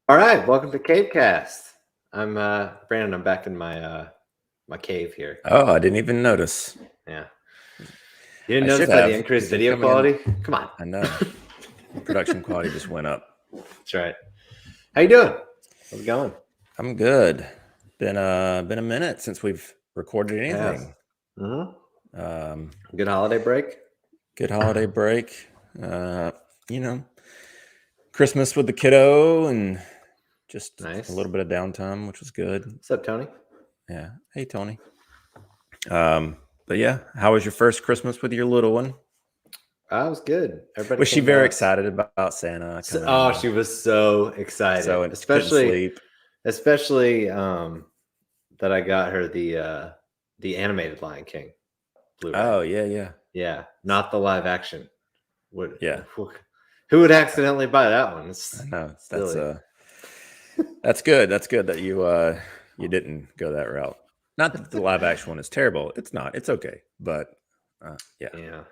All right, welcome to CAPECAST. I'm Brandon. I'm back in my my cave here. Oh, I didn't even notice. Yeah, you didn't I notice should by the have, increased 'cause you're video coming in. quality? Come on. I know. The production quality just went up. That's right. How you doing? How's it going? I'm good. Been a minute since we've recorded anything. Good holiday break. Good holiday break. Christmas with the kiddo and just Nice. a little bit of downtime, which was good. What's up, Tony? Yeah. Hey, Tony. But yeah, how was your first Christmas with your little one? I was good. Everybody Was she came very out. excited about Santa? Oh, she was so excited. So especially sleep. that I got her the animated Lion King Blu-ray. Oh, yeah. Yeah, not the live action. Yeah. Who would accidentally buy that one? That's good. That's good that you didn't go that route. Not that the live action one is terrible. It's not. It's okay. But yeah.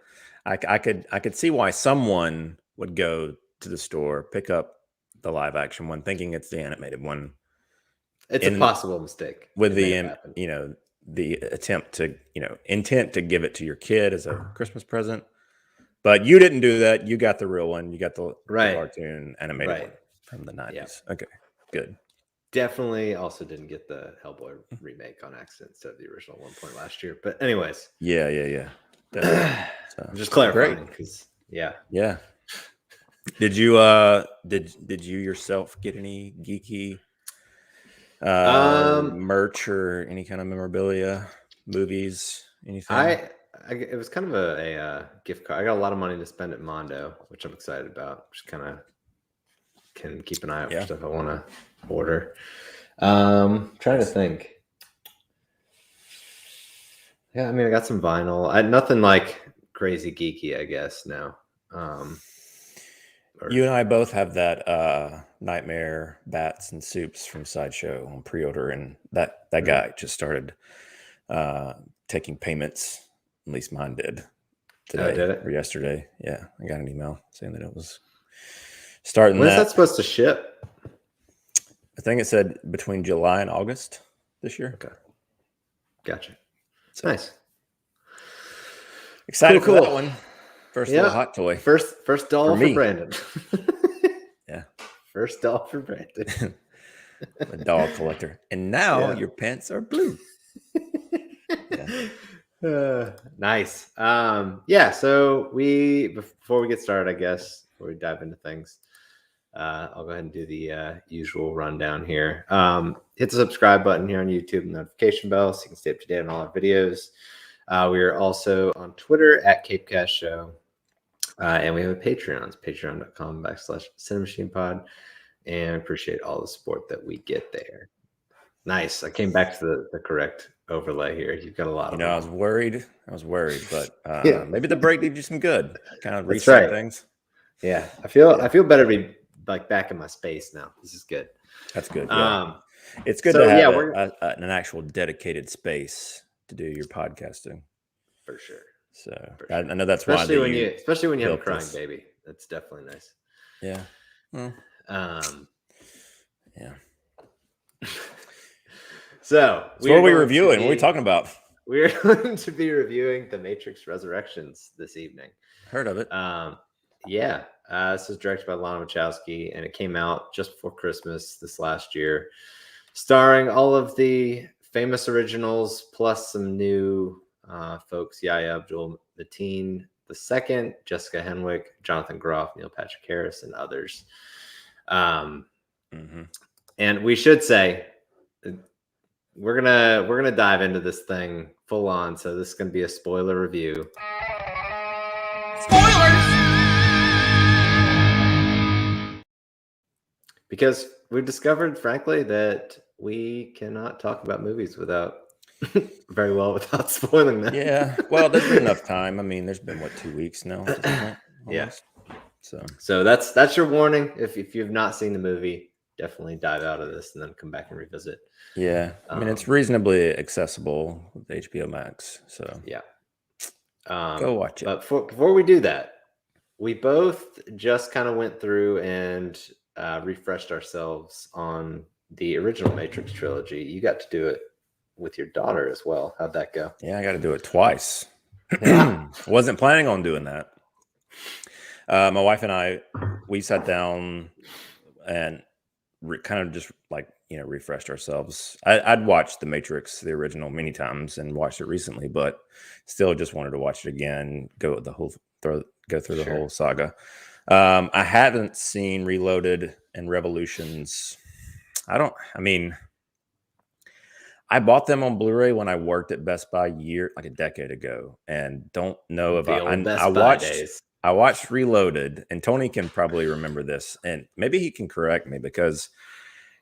I could see why someone would go to the store, pick up the live action one, thinking it's the animated one. It's a possible mistake with the the intent to give it to your kid as a Christmas present. But you didn't do that. You got the real one. You got the cartoon animated one from the 90s. Yeah. Okay, good. Definitely also didn't get the Hellboy remake on accident instead of the original one point last year. But anyways. Yeah. So, I'm just clarifying because yeah. Did you did you yourself get any geeky merch or any kind of memorabilia, movies, anything? It was kind of a gift card. I got a lot of money to spend at Mondo, which I'm excited about. Just kind of can keep an eye out for stuff I want to order. Trying to think. Yeah, I mean, I got some vinyl. Nothing like crazy geeky, I guess. No. You and I both have that Nightmare Bats and Soups from Sideshow on pre-order, and that guy just started taking payments. At least mine did today or yesterday. Yeah, I got an email saying that it was starting. When is that supposed to ship? I think it said between July and August this year. Okay, gotcha. So, nice. Excited for that one. First little hot toy. First doll for Brandon. Yeah. First doll for Brandon. A doll collector. And now your pants are blue. Nice. So before we get started, I guess, before we dive into things, I'll go ahead and do the usual rundown here. Hit the subscribe button here on YouTube and notification bell so you can stay up to date on all our videos. We are also on Twitter at CapeCast Show. And we have a Patreon. It's patreon.com/CiNEMACHiNE and appreciate all the support that we get there. Nice. I came back to the correct overlay here. You've got a lot of them. I was worried, but maybe the break did you some good. Kind of reset things. Yeah. I feel better to be like back in my space now. This is good. That's good. Yeah. It's good to have an actual dedicated space to do your podcasting. For sure. So I know that's especially why especially when you have a crying baby. That's definitely nice. Yeah. Well, yeah. So what are we reviewing? What are we talking about? We're going to be reviewing The Matrix Resurrections this evening. Heard of it. This was directed by Lana Wachowski, and it came out just before Christmas this last year, starring all of the famous originals plus some new folks: Yahya Abdul-Mateen II, Jessica Henwick, Jonathan Groff, Neil Patrick Harris, and others. And we should say we're gonna dive into this thing full on. So this is gonna be a spoiler review. Spoilers! Because we've discovered, frankly, that we cannot talk about movies without spoiling them. Yeah. Well, there's been enough time. I mean, there's been 2 weeks now. Yeah. So that's your warning. If you've not seen the movie, definitely dive out of this and then come back and revisit. Yeah. I mean, it's reasonably accessible with HBO Max. So yeah. Go watch it. But before we do that, we both just kind of went through and refreshed ourselves on the original Matrix trilogy. You got to do it with your daughter as well. How'd that go? Yeah, I got to do it twice. Yeah. Wasn't planning on doing that. My wife and I, we sat down and kind of just like, refreshed ourselves. I'd watched The Matrix, the original, many times and watched it recently, but still just wanted to watch it again, go through the whole saga. I haven't seen Reloaded and Revolutions. I bought them on Blu-ray when I worked at Best Buy like a decade ago, and don't know if I watched Reloaded, and Tony can probably remember this, and maybe he can correct me, because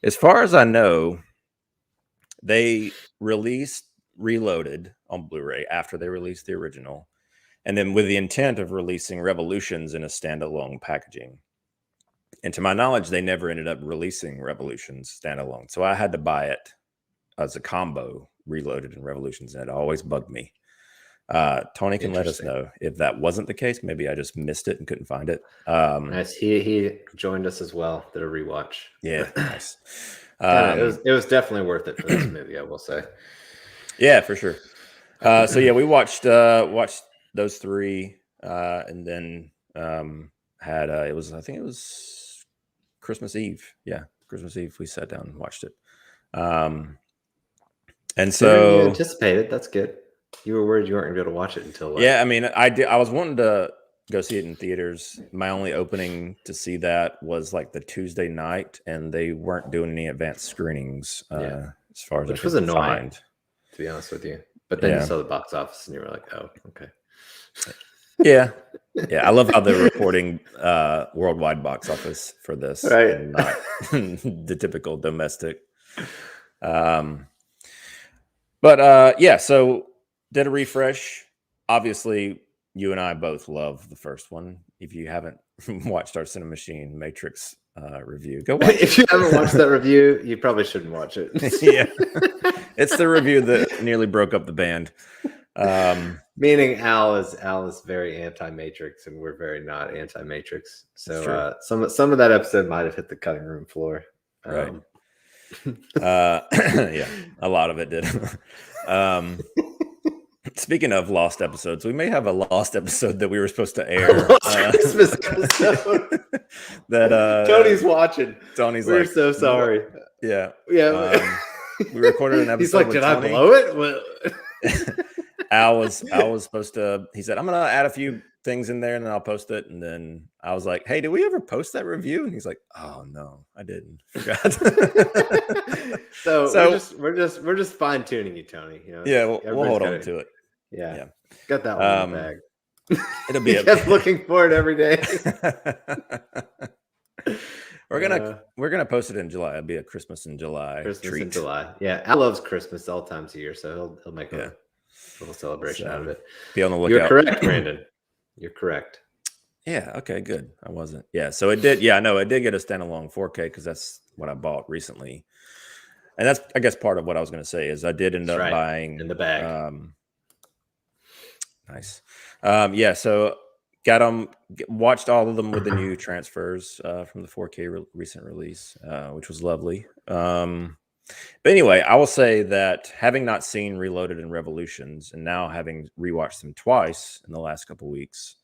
as far as I know, they released Reloaded on Blu-ray after they released the original, and then with the intent of releasing Revolutions in a standalone packaging. And to my knowledge, they never ended up releasing Revolutions standalone. So I had to buy it as a combo, Reloaded and Revolutions, and it always bugged me. Tony can let us know if that wasn't the case. Maybe I just missed it and couldn't find it. Nice. He joined us as well. Did a rewatch. Yeah, nice. It was definitely worth it for this movie, I will say. Yeah, for sure. So yeah, we watched those three, and then had I think it was Christmas Eve. Yeah, Christmas Eve. We sat down and watched it. And so you anticipated. That's good. You were worried you weren't going to be able to watch it until. Yeah, I mean, I was wanting to go see it in theaters. My only opening to see that was like the Tuesday night, and they weren't doing any advanced screenings. As far as which was annoying, to be honest with you. But then you saw the box office, and you were like, "Oh, okay." Yeah. I love how they're reporting worldwide box office for this, right? And not the typical domestic. So did a refresh. Obviously, you and I both love the first one. If you haven't watched our CiNEMAChiNE Matrix review, go watch it. If you haven't watched that review, you probably shouldn't watch it. Yeah, it's the review that nearly broke up the band. Meaning Al is very anti-Matrix, and we're very not anti-Matrix. So some of that episode might have hit the cutting room floor. Right. Yeah, a lot of it did. Speaking of lost episodes, we may have a lost episode that we were supposed to air. Christmas episode that Tony's watching. We're so sorry. Yeah. We recorded an episode. He's like, did Tony. I blow it? Al was supposed to. He said, I'm gonna add a few things in there and then I'll post it. And then I was like, hey, did we ever post that review? And he's like, oh no, I didn't. Forgot. so we're just fine tuning you, Tony. You know, yeah, we'll hold on to it. Yeah. Got that one in the bag. It'll be kept looking for it every day. We're gonna post it in July. It'll be a Christmas in July treat. In July. Yeah, Al loves Christmas all times a year, so he'll make a little celebration out of it. Be on the lookout. You're correct, Brandon. You're correct. Yeah. Okay. Good. I wasn't. Yeah. So it did. Yeah. No, it did get a standalone 4K because that's what I bought recently, and that's I guess part of what I was going to say is I did end up buying in the bag. Nice. Yeah. So got them. Watched all of them with the new transfers from the 4K recent release, which was lovely. But anyway, I will say that having not seen Reloaded and Revolutions, and now having rewatched them twice in the last couple of weeks,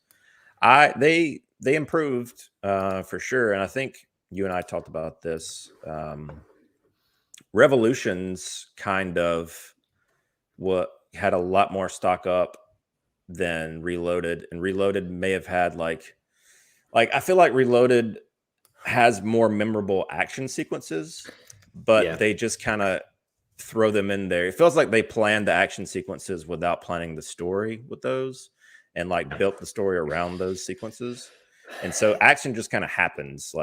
they improved for sure. And I think you and I talked about this. Revolutions kind of had a lot more stock up than Reloaded, and Reloaded may have had like I feel like Reloaded has more memorable action sequences, but they just kind of throw them in there. It feels like they planned the action sequences without planning the story with those, and like built the story around those sequences. And so action just kind of happens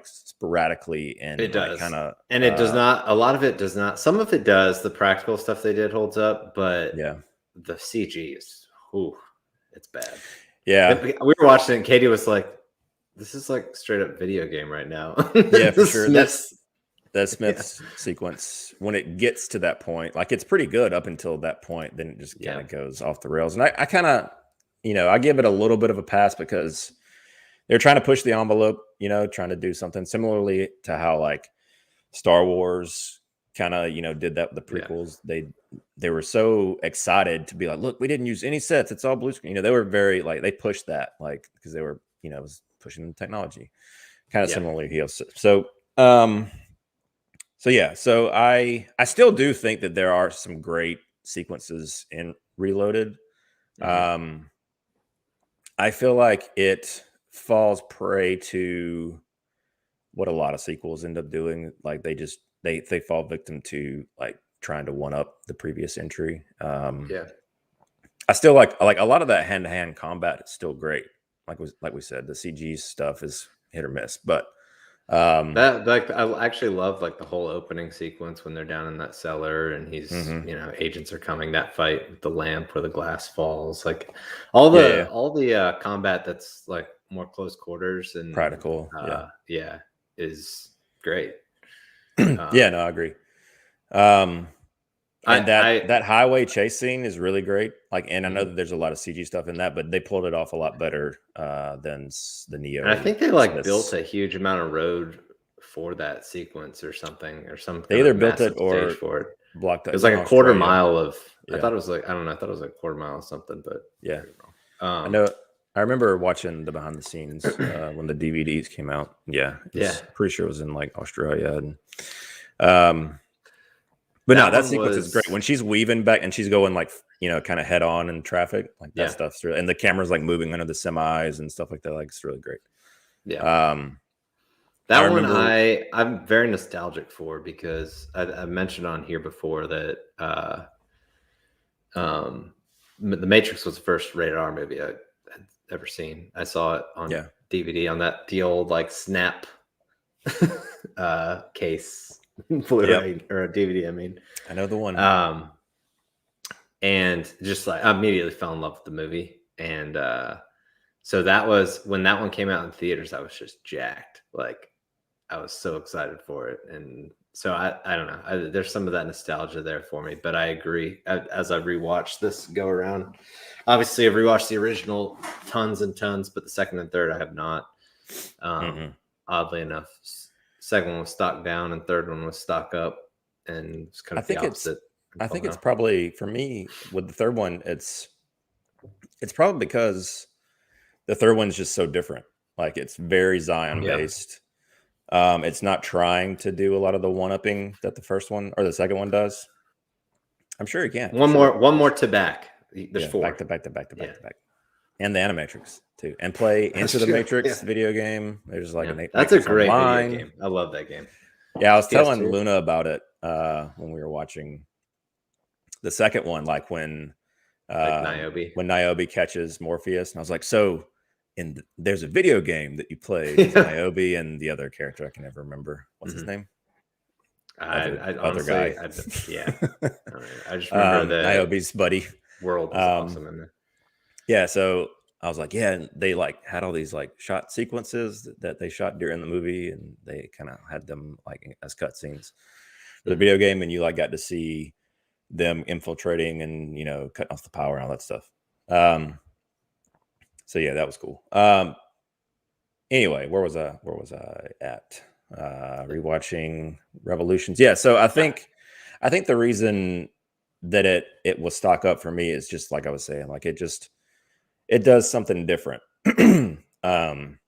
sporadically, and it does kind of, and it does not. A lot of it does not. Some of it does. The practical stuff they did holds up, but the CG is, it's bad. Yeah, we were watching it, and Katie was like, "This is like straight up video game right now." Yeah, for sure. That Smith's sequence, when it gets to that point, like it's pretty good up until that point, then it just kind of goes off the rails. And I kind of, I give it a little bit of a pass because they're trying to push the envelope you know, trying to do something similarly to how like Star Wars kind of, you know, did that with the prequels. They were so excited to be like, look, we didn't use any sets. It's all blue screen. You know, they were very like, they pushed that like, because they were, you know, it was pushing the technology kind of similarly here. So yeah, so I still do think that there are some great sequences in Reloaded. I feel like it falls prey to what a lot of sequels end up doing. Like they fall victim to like trying to one up the previous entry. I still like a lot of that hand to hand combat. It's still great. Like we said, the CG stuff is hit or miss, but that like I actually love like the whole opening sequence when they're down in that cellar and he's you know, agents are coming, that fight with the lamp where the glass falls, like all the combat that's like more close quarters and practical is great. Yeah, no, I agree. And that highway chase scene is really great. Like, and I know that there's a lot of CG stuff in that, but they pulled it off a lot better than the Neo. And I think they like built a huge amount of road for that sequence or something. They either built it or for it. Blocked it. It was like a quarter mile of. I thought it was like, I don't know. I thought it was like a quarter mile or something, but yeah. I know. I remember watching the behind the scenes when the DVDs came out. Yeah, pretty sure it was in like Australia. And but that sequence is great when she's weaving back and she's going like, you know, kind of head on in traffic, like that stuff's really, and the camera's like moving under the semis and stuff like that. Like it's really great. Yeah. That one I'm very nostalgic for because I mentioned on here before that The Matrix was the first rated R movie I had ever seen. I saw it on DVD on the old like snap case, Blu-ray or a DVD. I mean, I know the one. And just like I immediately fell in love with the movie, and so that was when that one came out in theaters. I was just jacked. Like I was so excited for it, and so I don't know. There's some of that nostalgia there for me, but I agree. As I rewatched this go around, obviously I've rewatched the original tons and tons, but the second and third I have not. Oddly enough, second one was stock down, and third one was stock up, and it's kind of the opposite. I think it's probably for me with the third one. It's probably because the third one's just so different. Like it's very Zion based. It's not trying to do a lot of the one-upping that the first one or the second one does. I'm sure you can. One more to back. There's four. Back to back. And the Animatrix too. And play Into the Matrix video game. There's like that's a great video game. I love that game. Yeah, I was telling Luna about it when we were watching the second one, like when Niobe catches Morpheus, and I was like, so there's a video game that you play with Niobe and the other character I can never remember. What's his name? Other guy. I just remember the Niobe's buddy. World is awesome in there. Yeah, so I was like, and they like had all these like shot sequences that they shot during the movie, and they kind of had them like as cutscenes for the video game, and you like got to see them infiltrating and, you know, cutting off the power and all that stuff. So yeah, that was cool. Anyway, where was I at? Rewatching Revolutions. Yeah, so I think the reason that it was stock up for me is just like I was saying, like it does something different. And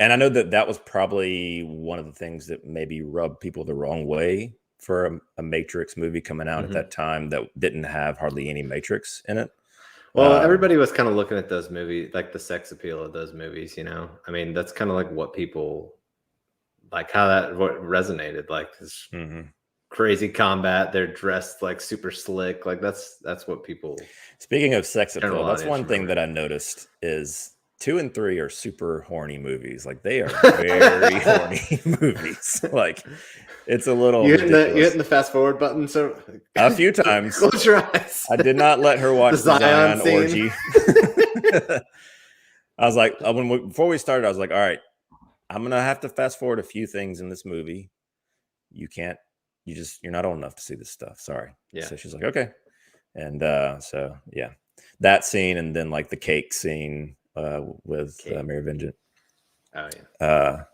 I know that was probably one of the things that maybe rubbed people the wrong way for a Matrix movie coming out at that time that didn't have hardly any Matrix in it. Well, everybody was kind of looking at those movies, like the sex appeal of those movies, you know? I mean, that's kind of like what people, like how that resonated, like this crazy combat. They're dressed like super slick. Like that's what people. Speaking of sex appeal, that's one thing that I noticed is 2 and 3 are super horny movies. Like they are very horny movies. Like it's a little you hitting the fast forward button so a few times. Close your eyes. I did not let her watch the Zion orgy. I was like, before we started, I was like, all right, I'm gonna have to fast forward a few things in this movie. You're not old enough to see this stuff. Sorry. Yeah. So she's like, okay. And so yeah, that scene, and then like the cake scene with Mary Vingeant. Oh yeah.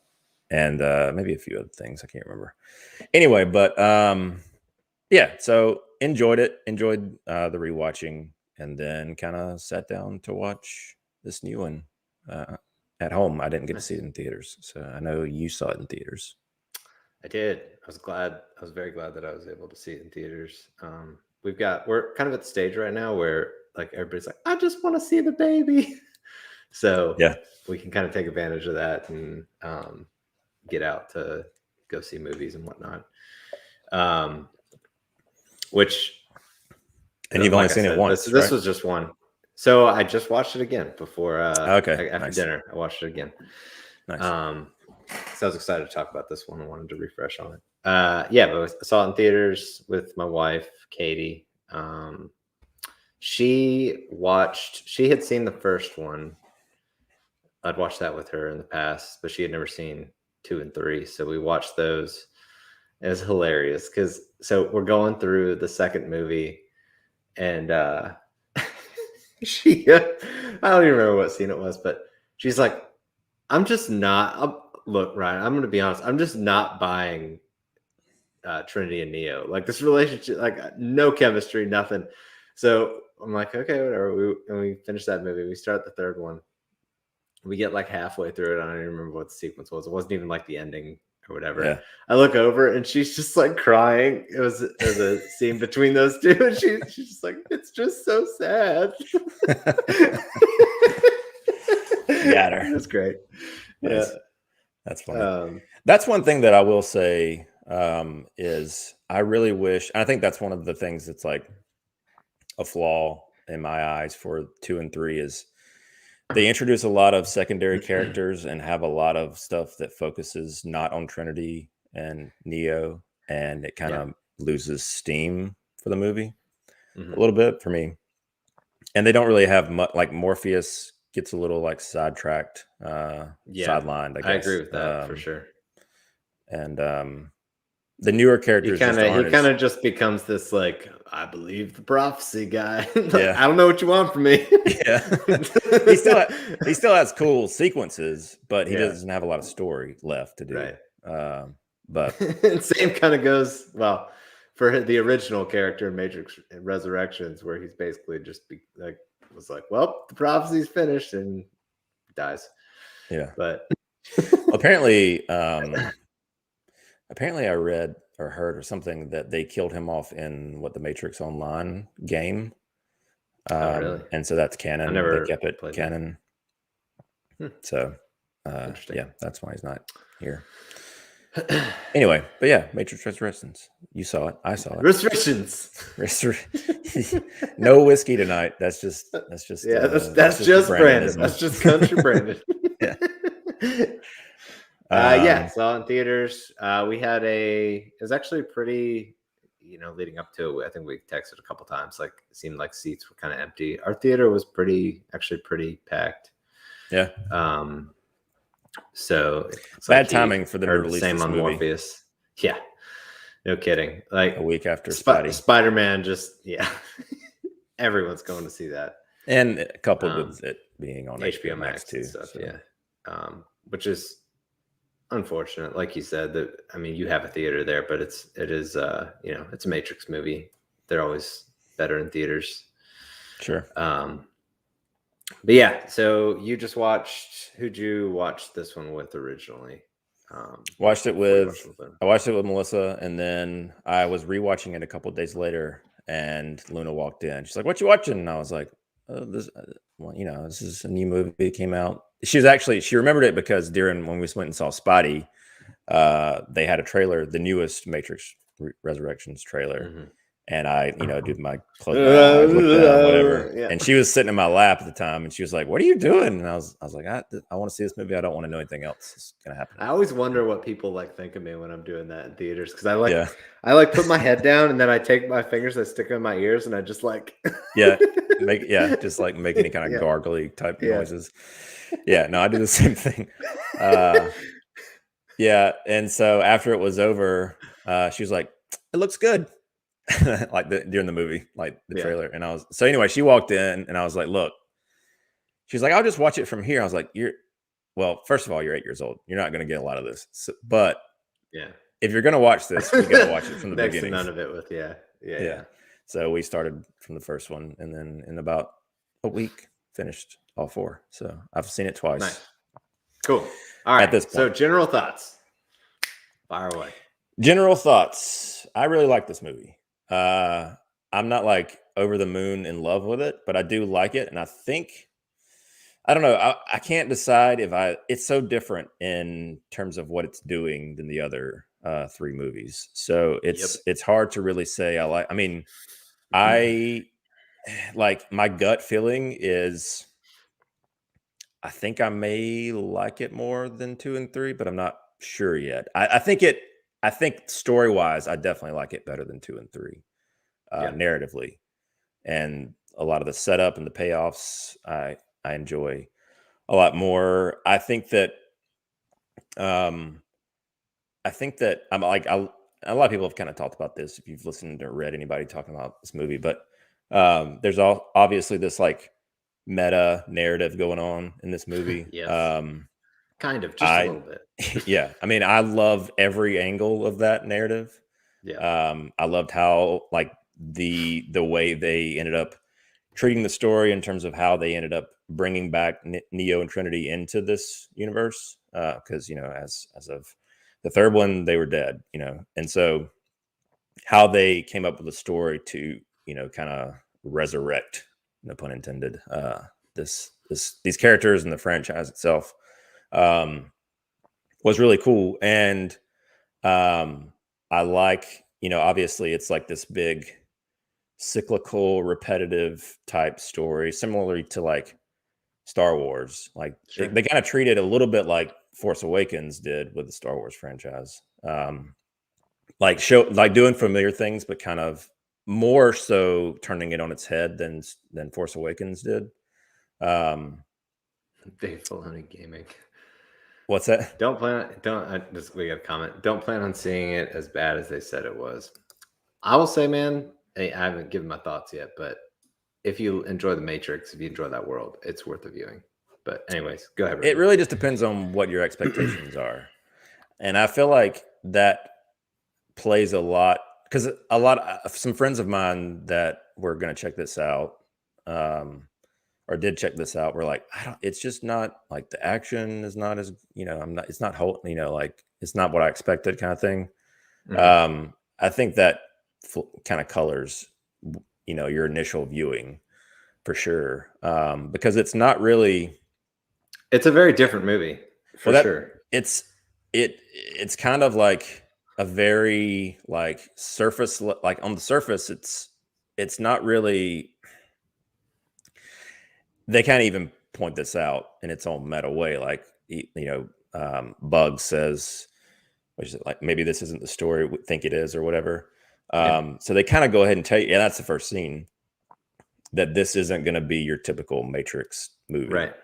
And maybe a few other things I can't remember. Anyway, but yeah, so enjoyed the rewatching, and then kind of sat down to watch this new one at home. I didn't get to see it in theaters, so I know you saw it in theaters. I did. I was very glad that I was able to see it in theaters. We're kind of at the stage right now where like everybody's like, I just want to see the baby. So yeah, we can kind of take advantage of that and get out to go see movies and whatnot. And you've only seen it once. This was just one. So I just watched it again before okay. after Nice. dinner. I watched it again. Nice. So I was excited to talk about this one. I wanted to refresh on it. Yeah, but I saw it in theaters with my wife, Katie. She had seen the first one. I'd watched that with her in the past, but she had never seen 2 and 3. So we watched those. It was hilarious so we're going through the second movie, and I don't even remember what scene it was, but she's like, look, Ryan, I'm going to be honest. I'm just not buying Trinity and Neo. Like this relationship, like no chemistry, nothing. So I'm like, okay, whatever. We finish that movie. We start the third one. We get like halfway through it. I don't even remember what the sequence was. It wasn't even like the ending or whatever. Yeah. I look over and she's just like crying. It was a scene between those two, and she's just like, it's just so sad. Got her. That's great. Nice. Yeah, that's funny. That's one thing that I will say is I really wish. I think that's one of the things that's like a flaw in my eyes for 2 and 3 is they introduce a lot of secondary characters and have a lot of stuff that focuses not on Trinity and Neo, and it kind of loses steam for the movie a little bit for me. And they don't really have much, like Morpheus gets a little like sidetracked, sidelined, I guess. I agree with that for sure. And the newer characters, he kind of just becomes this like, I believe the prophecy guy. Like, yeah. I don't know what you want from me. Yeah. he still has cool sequences, but he doesn't have a lot of story left to do. Right. But and same kind of goes for the original character in Matrix Resurrections, where he's basically just was like, well, the prophecy's finished, and dies. Yeah. But apparently I read or heard or something that they killed him off in the Matrix Online game. Really? And so that's canon. They kept it canon. So yeah, that's why he's not here. Anyway, but yeah, Matrix Resurrections. You saw it. I saw it. Resurrections. No whiskey tonight. That's just that's just Brandon. That's just country Brandon. Yeah. Saw it in theaters. It was actually pretty, leading up to it, I think we texted a couple times, like it seemed like seats were kind of empty. Our theater was pretty packed. Yeah. So bad timing for them to release same this on movie. Morpheus. Yeah. No kidding. Like a week after Spider-Man, everyone's going to see that. And coupled with it being on HBO Max too. Stuff, so. Yeah. Which is unfortunate. Like you said, you have a theater there, but it is it's a Matrix movie. They're always better in theaters. Sure. But yeah, so you just who'd you watch this one with originally? I watched it with Melissa, and then I was rewatching it a couple of days later, and Luna walked in. She's like, "What you watching?" And I was like, "This is a new movie that came out." She remembered it because when we went and saw Spotty, they had a trailer, the newest Matrix Resurrections trailer. Mm-hmm. And I, did my close my eyes, looked down, whatever. Yeah. And she was sitting in my lap at the time, and she was like, "What are you doing?" And I was like, "I want to see this movie. I don't want to know anything else is gonna happen." I always wonder what people think of me when I'm doing that in theaters, because I put my head down, and then I take my fingers, I stick them in my ears, and I just just like make any kind of gargly type noises. Yeah, no, I do the same thing. And so after it was over, she was like, "It looks good." Like during the movie, like the trailer. And so anyway, she walked in and I was like, "Look," she's like, "I'll just watch it from here." I was like, well, first of all, you're 8 years old. You're not going to get a lot of this. So, but Yeah. if you're going to watch this, you got to watch it from the Next beginning. to none of it with yeah. So we started from the first one, and then in about a week finished all 4. So I've seen it twice. Nice. Cool. All right. At this point. So general thoughts. Fire away. General thoughts. I really like this movie. I'm not like over the moon in love with it, but I do like it, and I think I don't know. I can't decide if it's so different in terms of what it's doing than the other 3 movies. So it's hard to really say I mean, I like my gut feeling is I think I may like it more than 2 and 3, but I'm not sure yet. I think story-wise, I definitely like it better than 2 and 3, narratively. And a lot of the setup and the payoffs I enjoy a lot more. I think that I'm like a lot of people have kind of talked about this if you've listened or read anybody talking about this movie, but there's obviously this like meta narrative going on in this movie. Yes. Kind of, just a little bit. Yeah. I mean, I love every angle of that narrative. Yeah. I loved how like the way they ended up treating the story in terms of how they ended up bringing back Neo and Trinity into this universe. Because, as of the third one, they were dead, and so how they came up with a story to, kind of resurrect, no pun intended, these characters and the franchise itself, was really cool. And I like, obviously it's like this big cyclical, repetitive type story, similarly to like Star Wars. Like Sure. they kind of treat it a little bit like Force Awakens did with the Star Wars franchise. Like doing familiar things, but kind of more so turning it on its head than Force Awakens did. Big Filoni gaming. What's that? We got a comment. Don't plan on seeing it as bad as they said it was. I will say, man, I haven't given my thoughts yet, but if you enjoy The Matrix, if you enjoy that world, it's worth a viewing. But anyways, go ahead. It really just depends on what your expectations are. And I feel like that plays a lot, because some friends of mine that were going to check this out, or did check this out, were like, it's just not like the action is not as, it's not whole, like it's not what I expected kind of thing. Mm-hmm. I think that kind of colors, your initial viewing for sure. Because it's not really, it's a very different movie for sure. It's kind of like a very like surface, like on the surface, it's not really, they can't even point this out in its own meta way. Like, Bug says, which is like, maybe this isn't the story we think it is or whatever. So they kind of go ahead and tell you, that's the first scene, that this isn't going to be your typical Matrix movie. Right.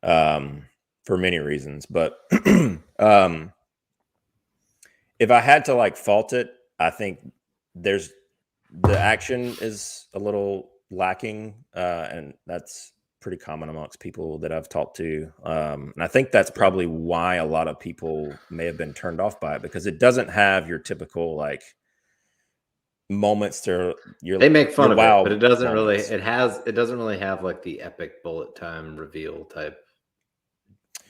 For many reasons. But if I had to like fault it, I think the action is a little lacking. And that's pretty common amongst people that I've talked to. And I think that's probably why a lot of people may have been turned off by it, because it doesn't have your typical like moments they make fun of it, but it doesn't moments. it doesn't really have like the epic bullet time reveal type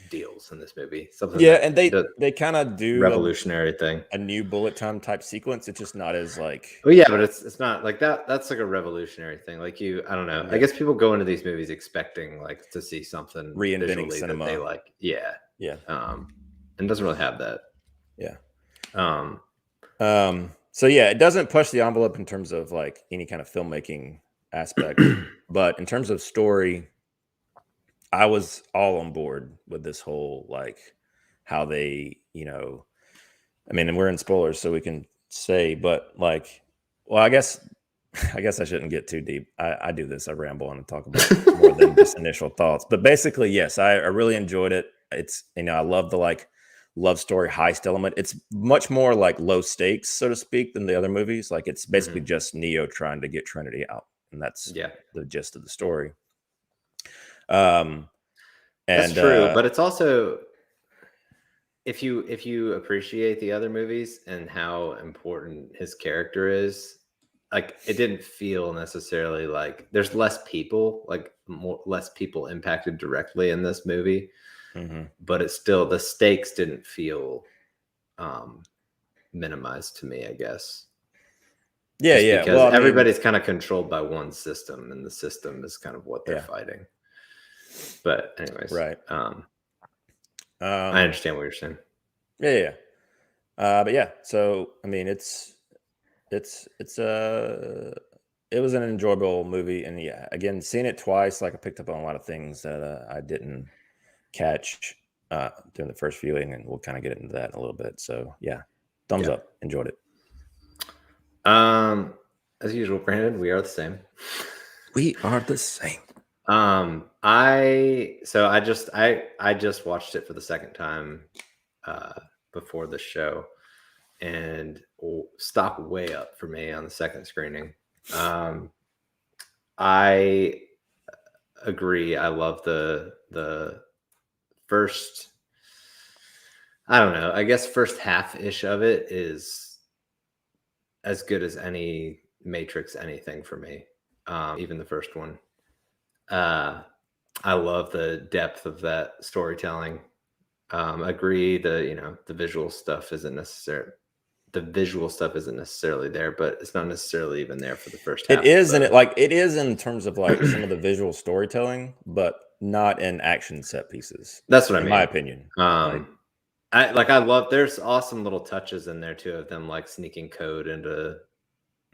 deals in this movie. Something and they kind of do revolutionary thing, a new bullet time type sequence. It's just not as like, but it's not like that. That's like a revolutionary thing. Like I don't know. I guess people go into these movies expecting like to see something reinventing cinema. That they like, and it doesn't really have that. So it doesn't push the envelope in terms of like any kind of filmmaking aspect, but in terms of story, I was all on board with this whole, like, how they, I mean, and we're in spoilers, so we can say, but like, well, I guess I shouldn't get too deep. I do this. I ramble and talk about more than just initial thoughts, but basically, yes, I really enjoyed it. It's, I love the like love story heist element. It's much more like low stakes, so to speak, than the other movies. Like it's basically just Neo trying to get Trinity out, and that's the gist of the story. And That's true, but it's also if you appreciate the other movies and how important his character is, like it didn't feel necessarily like there's less people, like less people impacted directly in this movie, but it's still the stakes didn't feel minimized to me, I guess. Yeah, just yeah. Because well, everybody's kind of controlled by one system, and the system is kind of what they're fighting. But anyways, right. I understand what you're saying. Yeah. But yeah, so I mean, it was an enjoyable movie, and yeah, again, seeing it twice, like I picked up on a lot of things that I didn't catch during the first viewing, and we'll kind of get into that in a little bit. So yeah, thumbs up, enjoyed it. As usual, Brandon, we are the same. We are the same. I just watched it for the second time before the show, and stopped way up for me on the second screening. I agree. I love the first, I don't know, I guess first half-ish of it is as good as any Matrix anything for me. Even the first one. I love the depth of that storytelling. Agree the visual stuff isn't necessary. The visual stuff isn't necessarily there, but it's not necessarily even there for the first half. It is, and it is in terms of like some of the visual storytelling, but not in action set pieces. That's what I mean. In my opinion. I love. There's awesome little touches in there too of them like sneaking code into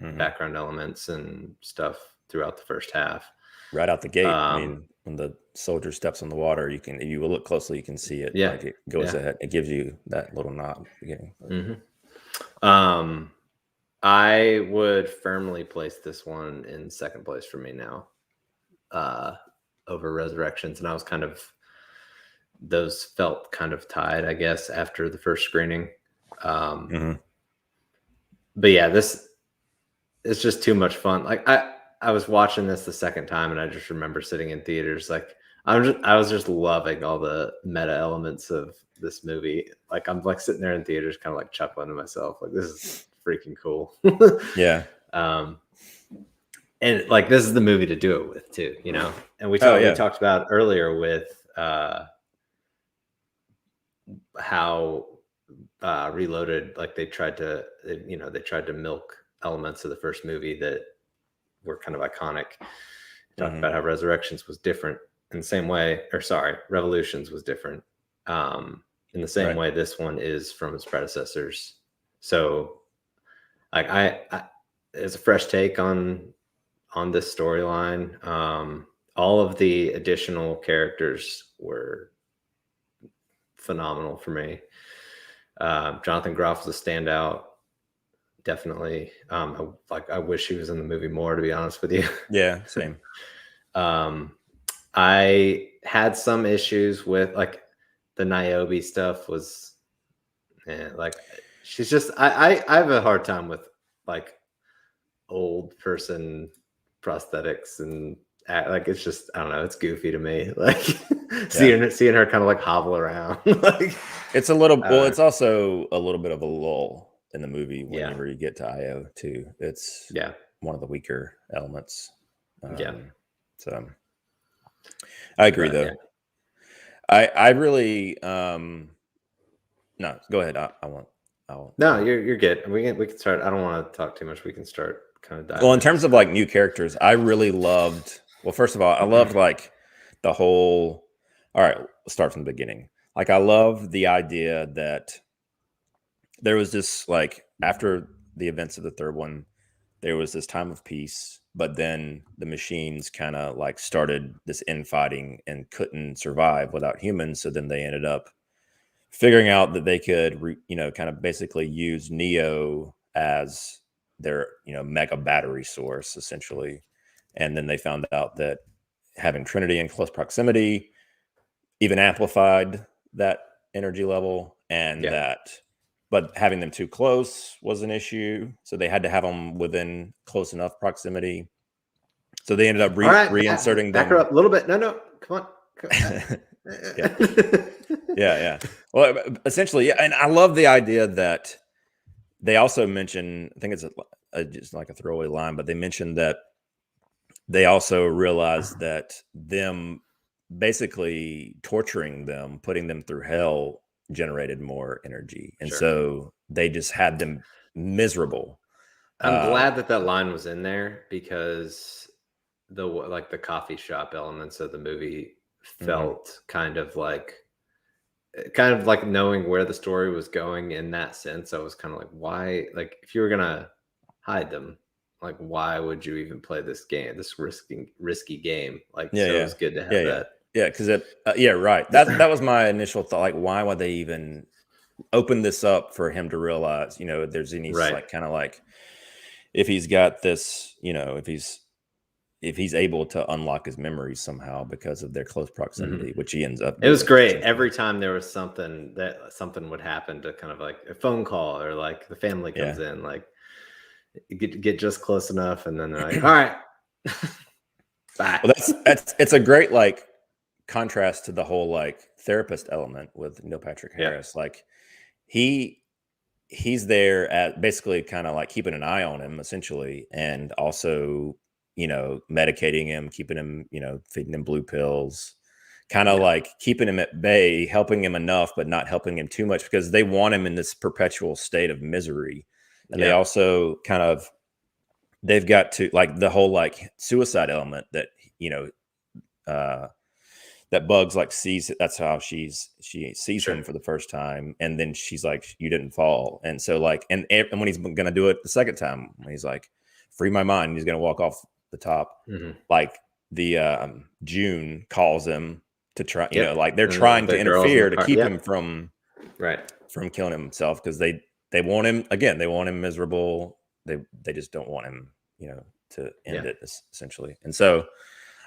background elements and stuff throughout the first half. Right out the gate. I mean, when the soldier steps on the water, if you will look closely, you can see it. Yeah, like it goes ahead. It gives you that little nod at the beginning. I would firmly place this one in second place for me now, over Resurrections, and I was those felt kind of tied, I guess, after the first screening. But yeah, this is just too much fun. Like I was watching this the second time, and I just remember sitting in theaters, like I was just loving all the meta elements of this movie. Like I'm like sitting there in theaters, kind of like chuckling to myself, like this is freaking cool. Yeah. And like this is the movie to do it with too, And we talked about earlier with how Reloaded, like they tried to milk elements of the first movie that were kind of iconic. Talked about how Resurrections was different in the same way, Revolutions was different in the same way this one is from its predecessors. So like I it's a fresh take on this storyline. All of the additional characters were phenomenal for me. Jonathan Groff was a standout, definitely. I wish he was in the movie more, to be honest with you. Yeah, same. I had some issues with like the Niobe stuff was like she's just I have a hard time with like old person prosthetics and like it's just I don't know, it's goofy to me. Like seeing her kind of like hobble around. Like it's a little it's also a little bit of a lull in the movie whenever you get to IO too. It's one of the weaker elements. So I agree though. I really no, go ahead. I won't. No, you're good. We can start. I don't want to talk too much. We can start kind of diving. Well, in terms of like new characters, I really loved. Well, first of all, I loved like the whole. All right, let's start from the beginning. Like I love the idea that there was this like after the events of the third one, there was this time of peace, but then the machines kind of like started this infighting and couldn't survive without humans. So then they ended up figuring out that they could, kind of basically use Neo as their, mega battery source essentially. And then they found out that having Trinity in close proximity even amplified that energy level, and but having them too close was an issue. So they had to have them within close enough proximity. So they ended up reinserting back her up a little bit. No, come on. Yeah. Well, essentially, yeah. And I love the idea that they also mention, I think it's just like a throwaway line, but they mentioned that they also realized that them basically torturing them, putting them through hell generated more energy. And so they just had them miserable. I'm glad that line was in there because the coffee shop elements of the movie felt kind of like knowing where the story was going in that sense. I was kind of like, why, like, if you were gonna hide them, like, why would you even play this game, this risky game? Like, so it was good to have that. Yeah, because right. That was my initial thought. Like, why would they even open this up for him to realize, if there's any like kind of like, if he's got this, if he's able to unlock his memories somehow because of their close proximity, which he ends up. It was great. Every time there was something would happen to kind of like a phone call or like the family comes in, like get just close enough, and then they're like, all right, bye. Well, it's a great like contrast to the whole like therapist element with Neil Patrick Harris. Like he's there at basically kind of like keeping an eye on him essentially, and also medicating him, keeping him, feeding him blue pills, kind of like keeping him at bay, helping him enough but not helping him too much because they want him in this perpetual state of misery. And they also kind of, they've got to like the whole like suicide element that that Bugs like sees it. That's how she sees him for the first time, and then she's like, "You didn't fall." And so like, and when he's gonna do it the second time, when he's like, "Free my mind," he's gonna walk off the top. Like the June calls him to try. Like they're trying to interfere to keep him from killing himself because they want him again. They want him miserable. They just don't want him to end it essentially. And so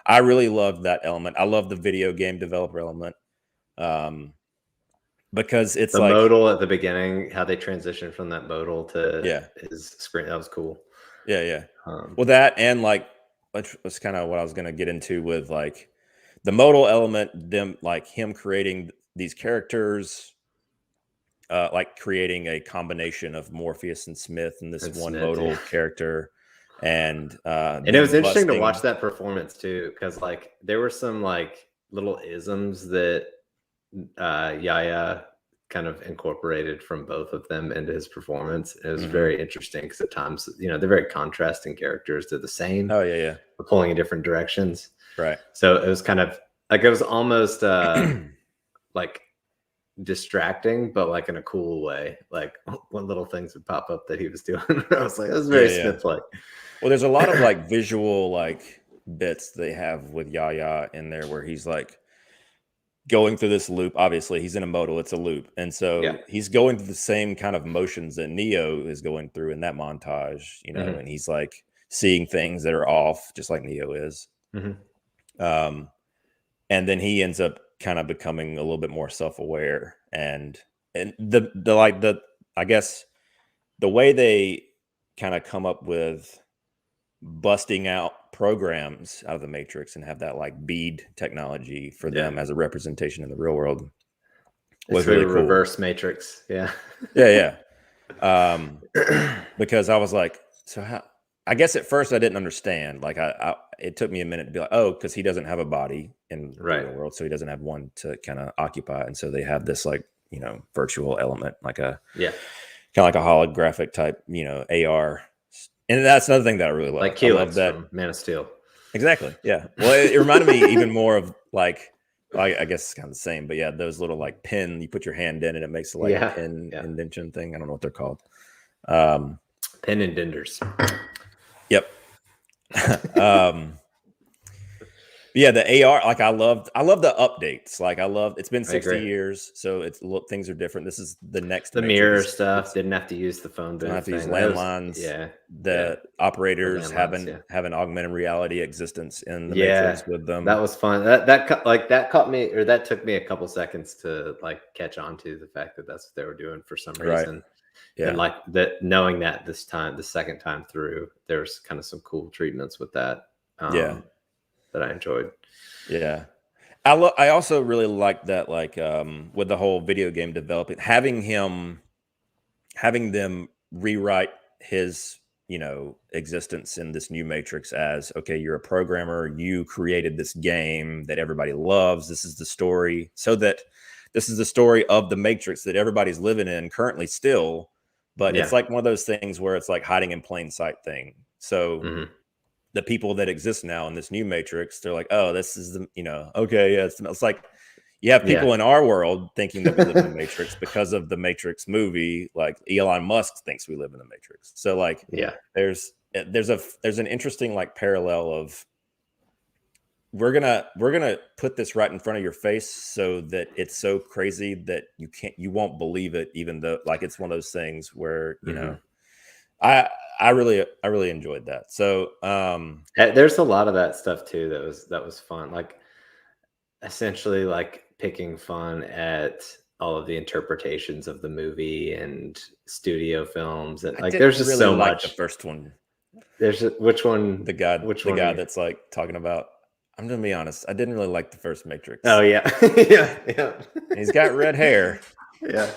I really loved that element. I love the video game developer element because it's the like modal at the beginning, how they transition from that modal to his screen. That was cool. Yeah. Well, that and like that's kind of what I was going to get into with like the modal element, them like him creating these characters, like creating a combination of Morpheus and Smith and this one modal character. And it was interesting to watch that performance too, because like there were some like little isms that Yaya kind of incorporated from both of them into his performance. It was very interesting because at times, they're very contrasting characters. They're the same. But pulling in different directions. Right. So it was kind of like, it was almost like distracting, but like in a cool way. Like what little things would pop up that he was doing. I was like, it was very Smith-like. Well, there's a lot of like visual like bits they have with Yaya in there where he's like going through this loop. Obviously, he's in a modal, it's a loop. And so he's going through the same kind of motions that Neo is going through in that montage, and he's like seeing things that are off, just like Neo is. And then he ends up kind of becoming a little bit more self-aware. And I guess the way they kind of come up with busting out programs out of the Matrix and have that like bead technology for them as a representation in the real world was really cool. Reverse Matrix. Because I was like, so how? I guess at first I didn't understand. Like it took me a minute to be like, oh, because he doesn't have a body in the real world, so he doesn't have one to kind of occupy, and so they have this like virtual element, like a kind of like a holographic type AR. And that's another thing that I really love. Like Keelix from Man of Steel. Exactly. Yeah. Well, it reminded me even more of like, I guess it's kind of the same, but yeah, those little like pin, you put your hand in and it makes like a pin indentation thing. I don't know what they're called. Pin indenters. Yep. Yeah, the AR, like I love the updates. Like it's been 60 years, so things are different. This is the next mirror stuff. Didn't have to use the phone booth. Didn't have to use landlines. The operators have an augmented reality existence in the Matrix with them. That was fun. That caught me, or that took me a couple seconds to like catch on to the fact that that's what they were doing for some reason. And like that, knowing that the second time through, there's kind of some cool treatments with that. That I enjoyed. Yeah. I also really like that, like with the whole video game developing, having them rewrite his, existence in this new Matrix as, okay, you're a programmer, you created this game that everybody loves. This is the story, this is the story of the Matrix that everybody's living in currently still, but it's like one of those things where it's like hiding in plain sight thing. So the people that exist now in this new Matrix, they're like, oh, this is okay, yeah, it's like you have people in our world thinking that we live in the Matrix because of the Matrix movie. Like Elon Musk thinks we live in the Matrix. So like, there's an interesting like parallel of we're gonna put this right in front of your face so that it's so crazy that you won't believe it, even though like it's one of those things where I really enjoyed that. So there's a lot of that stuff too that was fun. Like essentially like picking fun at all of the interpretations of the movie and studio films, and like there's just really so much. The first one. There's which one? The guy that's like talking about. I'm gonna be honest. I didn't really like the first Matrix. Oh yeah, yeah. He's got red hair. Yeah.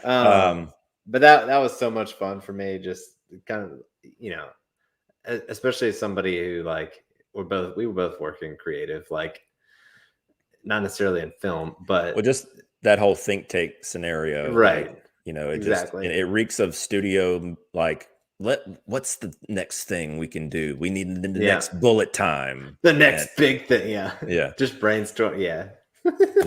But that was so much fun for me. Just kind of, especially as somebody who like we were both working creative, like not necessarily in film, but just that whole think tank scenario, right? Like, it reeks of studio. Like, what's the next thing we can do? We need the next bullet time, the next big thing. Yeah. Just brainstorm. Yeah.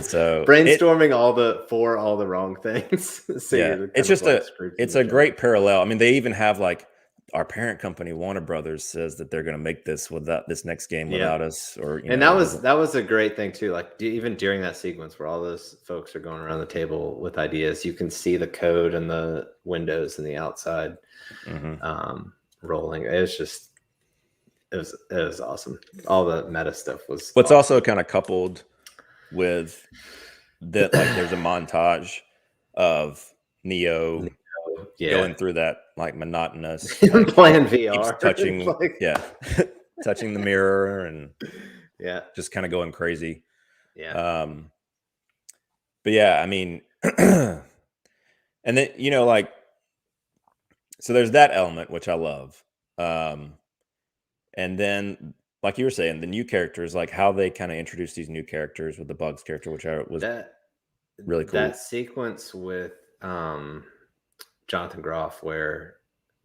So brainstorming all the wrong things. So it's just it's a great parallel. I mean, they even have like our parent company Warner Brothers says that they're going to make this without this next game without us, or that was a great thing too. Like even during that sequence where all those folks are going around the table with ideas, you can see the code and the windows and the outside rolling. It was awesome. All the meta stuff was. What's also kind of coupled with that, like there's a montage of Neo going through that like monotonous like, playing VR, touching touching the mirror and just kind of going crazy. But yeah, I mean, and then like, so there's that element which I love, and then like you were saying, the new characters, like how they kind of introduce these new characters with the Bugs character, which was really cool. That sequence with Jonathan Groff where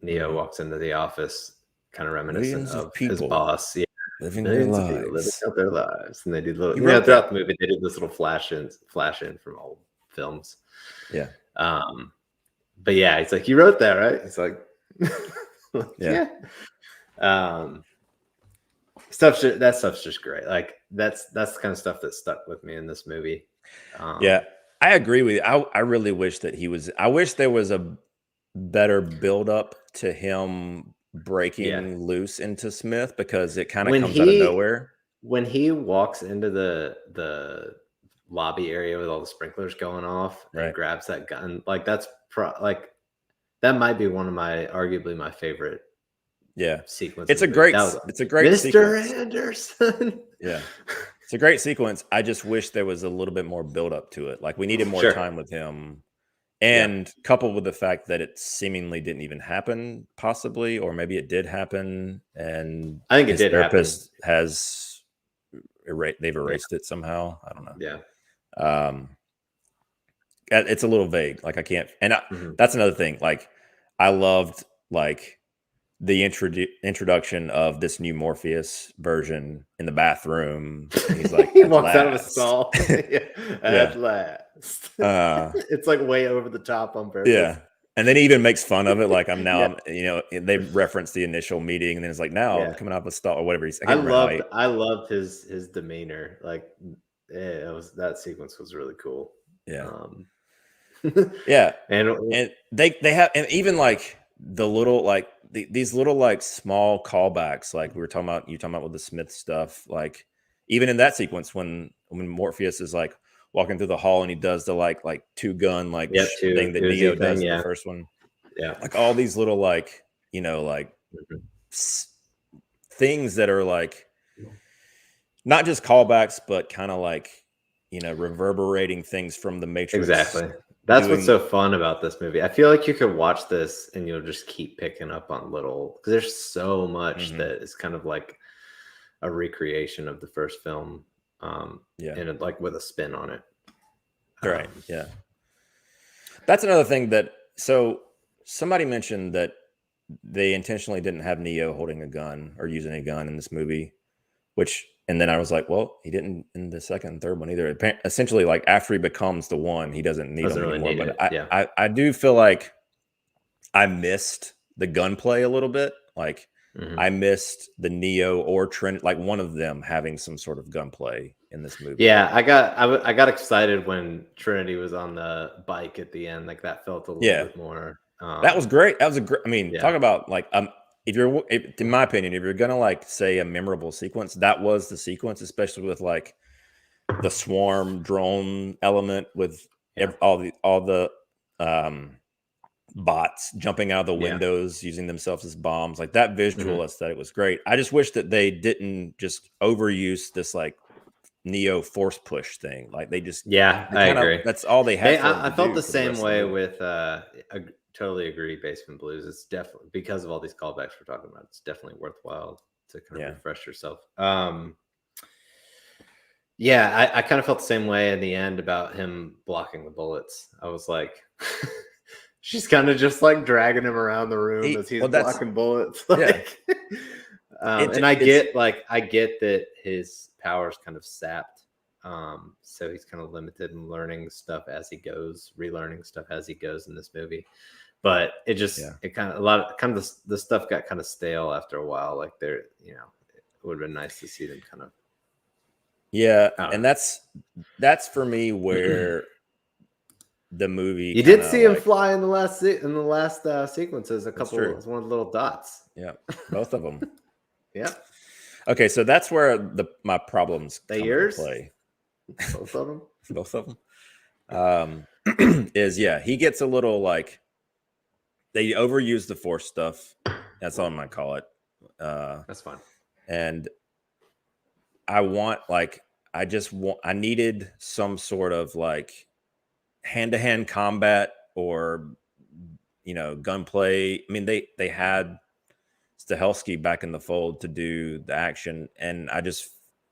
Neo walks into the office, kind of reminiscent of his boss. Yeah. Living their lives. Living out their lives. And they did little throughout the movie, they did this little flash in from old films. Yeah. But yeah, it's like, you wrote that, right? It's like yeah. That stuff's just great. Like that's the kind of stuff that stuck with me in this movie. Yeah, I agree with you. I really wish that I wish there was a better build up to him breaking loose into Smith, because it kind of comes out of nowhere. When he walks into the lobby area with all the sprinklers going off and grabs that gun, like that's that might be one of arguably my favorite sequence. It's a great Mr. sequence. Anderson. Yeah, it's a great sequence. I just wish there was a little bit more build up to it. Like we needed more time with him, and coupled with the fact that it seemingly didn't even happen, possibly, or maybe it did happen, and I think it did happen. Has they've erased it somehow. I don't know. Yeah. It's a little vague. Like I can't, and that's another thing. Like I loved like the introduction of this new Morpheus version in the bathroom. He's like, he walks out of a stall. At last. It's like way over the top on purpose. Yeah. And then he even makes fun of it. Like they reference the initial meeting, and then it's like, now I'm coming out of a stall or whatever. I loved his demeanor. Like that sequence was really cool. Yeah. Yeah. And they have, and even like the little, like these little, like small callbacks, like you're talking about with the Smith stuff, like even in that sequence when Morpheus is like walking through the hall and he does the like two gun thing that Neo does in the first one. Yeah. Like all these little like, things that are like not just callbacks, but kind of like, reverberating things from the Matrix. Exactly. That's what's so fun about this movie. I feel like you could watch this and you'll just keep picking up on little, because there's so much that is kind of like a recreation of the first film, and like with a spin on it. Right. Yeah. That's another thing so somebody mentioned that they intentionally didn't have Neo holding a gun or using a gun in this movie, and then I was like, well, he didn't in the second and third one either. Essentially, like after he becomes the one, he doesn't need them anymore. But I do feel like I missed the gunplay a little bit. Like I missed the Neo or Trinity, like one of them having some sort of gunplay in this movie. Yeah, I got excited when Trinity was on the bike at the end. Like that felt a little bit more. That was great. That was a great. I mean, talk about like in my opinion, if you're gonna like say a memorable sequence, that was the sequence, especially with like the swarm drone element with all the bots jumping out of the windows using themselves as bombs. Like that visual aesthetic was great. I just wish that they didn't just overuse this like Neo force push thing. Like they just I agree. That's all they had. I felt the same way with I totally agree. Basement Blues. It's definitely, because of all these callbacks we're talking about, it's definitely worthwhile to kind of refresh yourself. I kind of felt the same way in the end about him blocking the bullets. I was like, she's kind of just like dragging him around the room as he's blocking bullets. Like, and I get that his power's kind of sapped. So he's kind of limited in learning stuff as he goes, relearning stuff as he goes in this movie. But it just, it kind of, the stuff got kind of stale after a while. Like it would have been nice to see them kind of. Yeah. And that's for me where the movie. You did see him fly in the last sequences. One of the little dots. Yeah. Both of them. Yeah. Okay. So that's where my problems come into play. Both of them. Both of them. He gets a little like they overuse the force stuff. That's all I'm gonna call it. That's fine. And I needed some sort of like hand-to-hand combat or gunplay. I mean, they had Stahelski back in the fold to do the action, and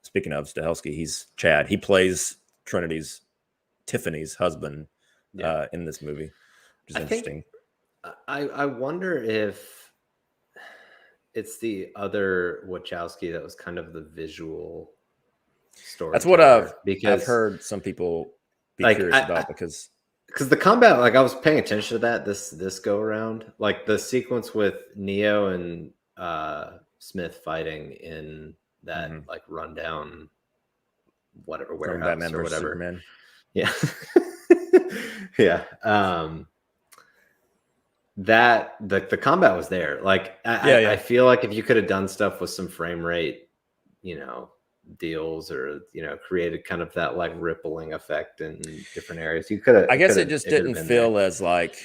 speaking of Stahelski, he's Chad. He plays Tiffany's husband in this movie, which is interesting. I wonder if it's the other Wachowski that was kind of the visual story. That's what I've heard some people be curious about because the combat, like I was paying attention to that this go around, like the sequence with Neo and Smith fighting in that like rundown whatever warehouse Batman or whatever. Superman. Yeah. Yeah. That the combat was there. Like I feel like if you could have done stuff with some frame rate, deals or created kind of that like rippling effect in different areas, you could have. I guess it just didn't feel as like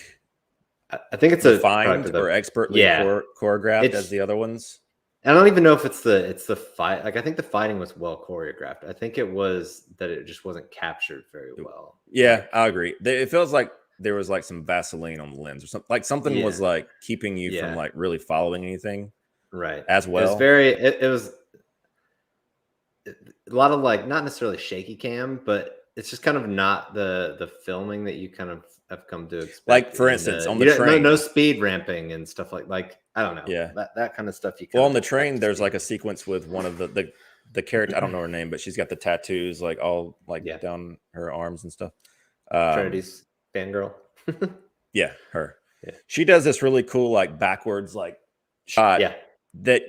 I think it's refined or expertly choreographed as the other ones. I don't even know if it's the fight. Like I think the fighting was well choreographed. I think it was that it just wasn't captured very well. Yeah, I agree. It feels like there was like some Vaseline on the lens or something. Like something was like keeping you from like really following anything. Right. As well. It was a lot of like not necessarily shaky cam, but it's just kind of not the filming that you kind of have come to expect. Like for instance, on the train, no speed ramping and stuff like I don't know. Yeah, that kind of stuff. On the train, there's like a sequence with one of the character. I don't know her name, but she's got the tattoos like all like down her arms and stuff. Trinity's fangirl. Yeah, her. Yeah. She does this really cool like backwards like shot. Yeah, that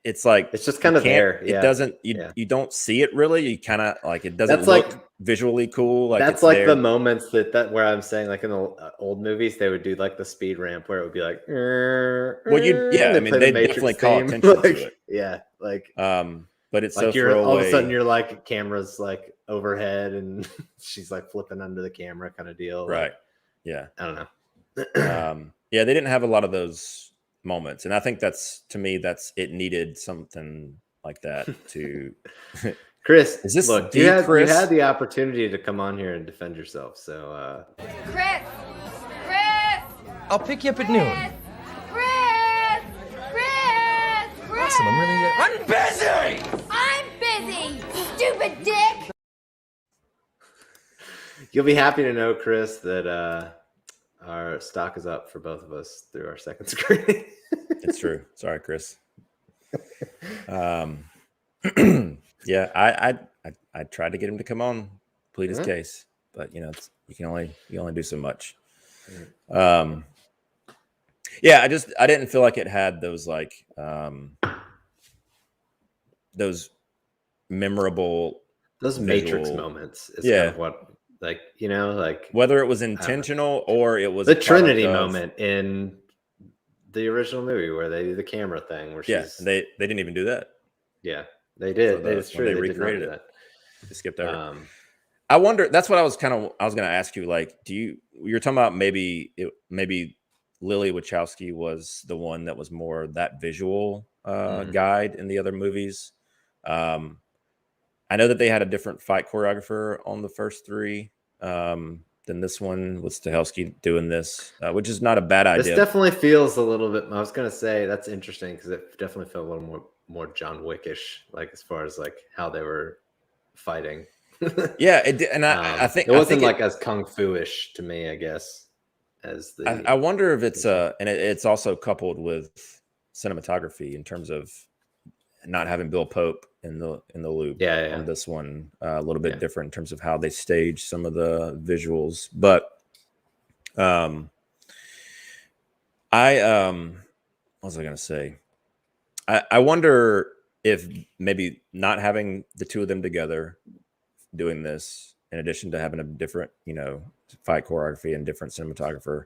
it's like it's just kind of there. Yeah. It doesn't you don't see it really. You kind of like it doesn't look visually cool. Like that's like the moments that where I'm saying like in the old movies they would do like the speed ramp where it would be like. I mean they definitely call attention like, to it. Yeah, like but it's like so throwaway. All of a sudden you're like camera's like overhead and she's like flipping under the camera kind of deal. Right. Like, yeah. I don't know. They didn't have a lot of those moments, and I think that's it needed something like that to. Chris, Is this look, the you had Chris? the opportunity to come on here and defend yourself. So, Chris! I'll pick you up at noon. Chris! Awesome, I'm busy! I'm busy, stupid dick! you'll be happy to know, Chris, that our stock is up for both of us through our second screen. It's true. Sorry, Chris. Yeah, I tried to get him to come on, plead his case, but you can only do so much. Yeah, I didn't feel like it had those like those memorable Those Matrix moments is kind of what, like, like whether it was intentional or it was the Trinity moment in the original movie where they do the camera thing where they didn't even do that. Yeah, they did. It's true. They recreated it. They skipped over. I wonder. That's what I was going to ask you. Like, you're talking about maybe Lily Wachowski was the one that was more that visual guide in the other movies. I know that they had a different fight choreographer on the first three than this one, with Stahelski doing this, which is not a bad idea. This definitely feels a little bit. I was going to say that's interesting because it definitely felt a little more John Wickish, like as far as like how they were fighting. Yeah, it did, and I think it wasn't like as kung fu-ish to me, I guess. As the I wonder if it's and it's also coupled with cinematography in terms of not having Bill Pope in the loop on this one, a little bit different in terms of how they stage some of the visuals. But what was I going to say? I wonder if maybe not having the two of them together doing this, in addition to having a different, fight choreography and different cinematographer,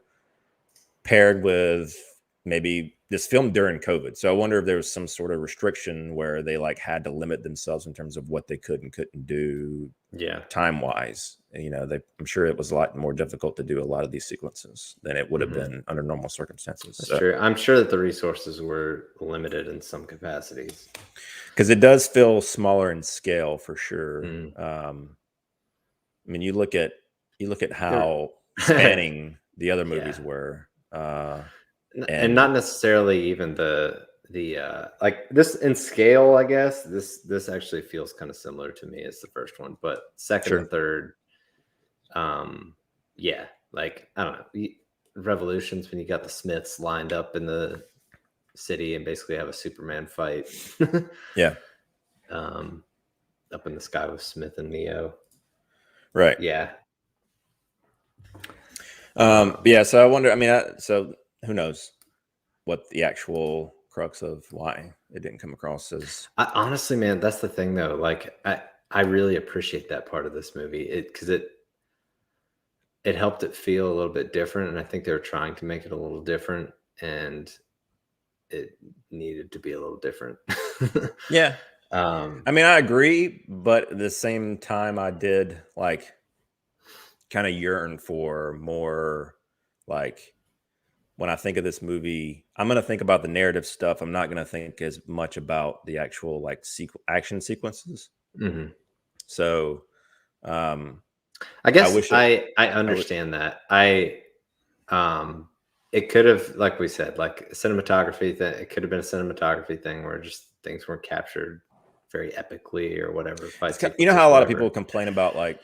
paired with maybe this film during COVID. So I wonder if there was some sort of restriction where they like had to limit themselves in terms of what they could and couldn't do time wise. And, I'm sure it was a lot more difficult to do a lot of these sequences than it would have been under normal circumstances. That's true. I'm sure that the resources were limited in some capacities. Because it does feel smaller in scale for sure. I mean, you look at how spanning the other movies were. And not necessarily even the like this in scale, I guess this actually feels kind of similar to me as the first one, but second and third, like I don't know, Revolutions, when you got the Smiths lined up in the city and basically have a Superman fight, up in the sky with Smith and Neo, right? So I wonder. I mean, so who knows what the actual crux of why it didn't come across as. Honestly, man, that's the thing though. Like I really appreciate that part of this movie because it helped it feel a little bit different, and I think they were trying to make it a little different, and it needed to be a little different. Yeah. I mean, I agree, but at the same time, I did like kind of yearn for more. Like, when I think of this movie, I'm going to think about the narrative stuff. I'm not going to think as much about the actual like action sequences. So, I guess I understand that. It could have, like we said, like cinematography thing. It could have been a cinematography thing where just things weren't captured very epically or whatever. You know how a lot of people complain about like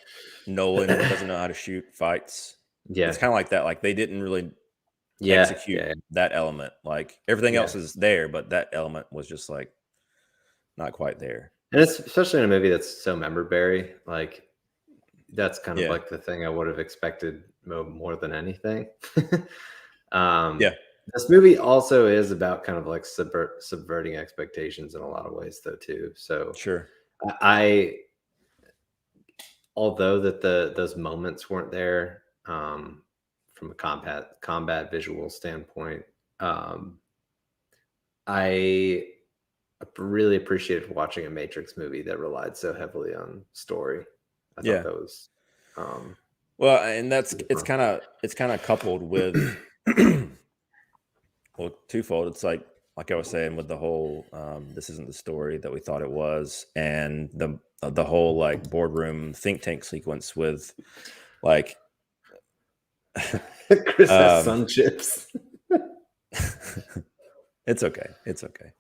Nolan doesn't know how to shoot fights. Yeah, it's kind of like that. Like they didn't really execute that element. Like everything else is there, but that element was just like not quite there. And it's especially in a movie that's so memorable. Like that's kind of like the thing I would have expected more than anything. This movie also is about kind of like subverting expectations in a lot of ways though too. So sure, although that those moments weren't there from a combat visual standpoint, I really appreciated watching a Matrix movie that relied so heavily on story. I thought that was well, and it's kind of coupled with well, twofold. It's like like I was saying, with the whole this isn't the story that we thought it was, and the whole like boardroom think tank sequence with like Chris has sun chips. It's okay. It's okay.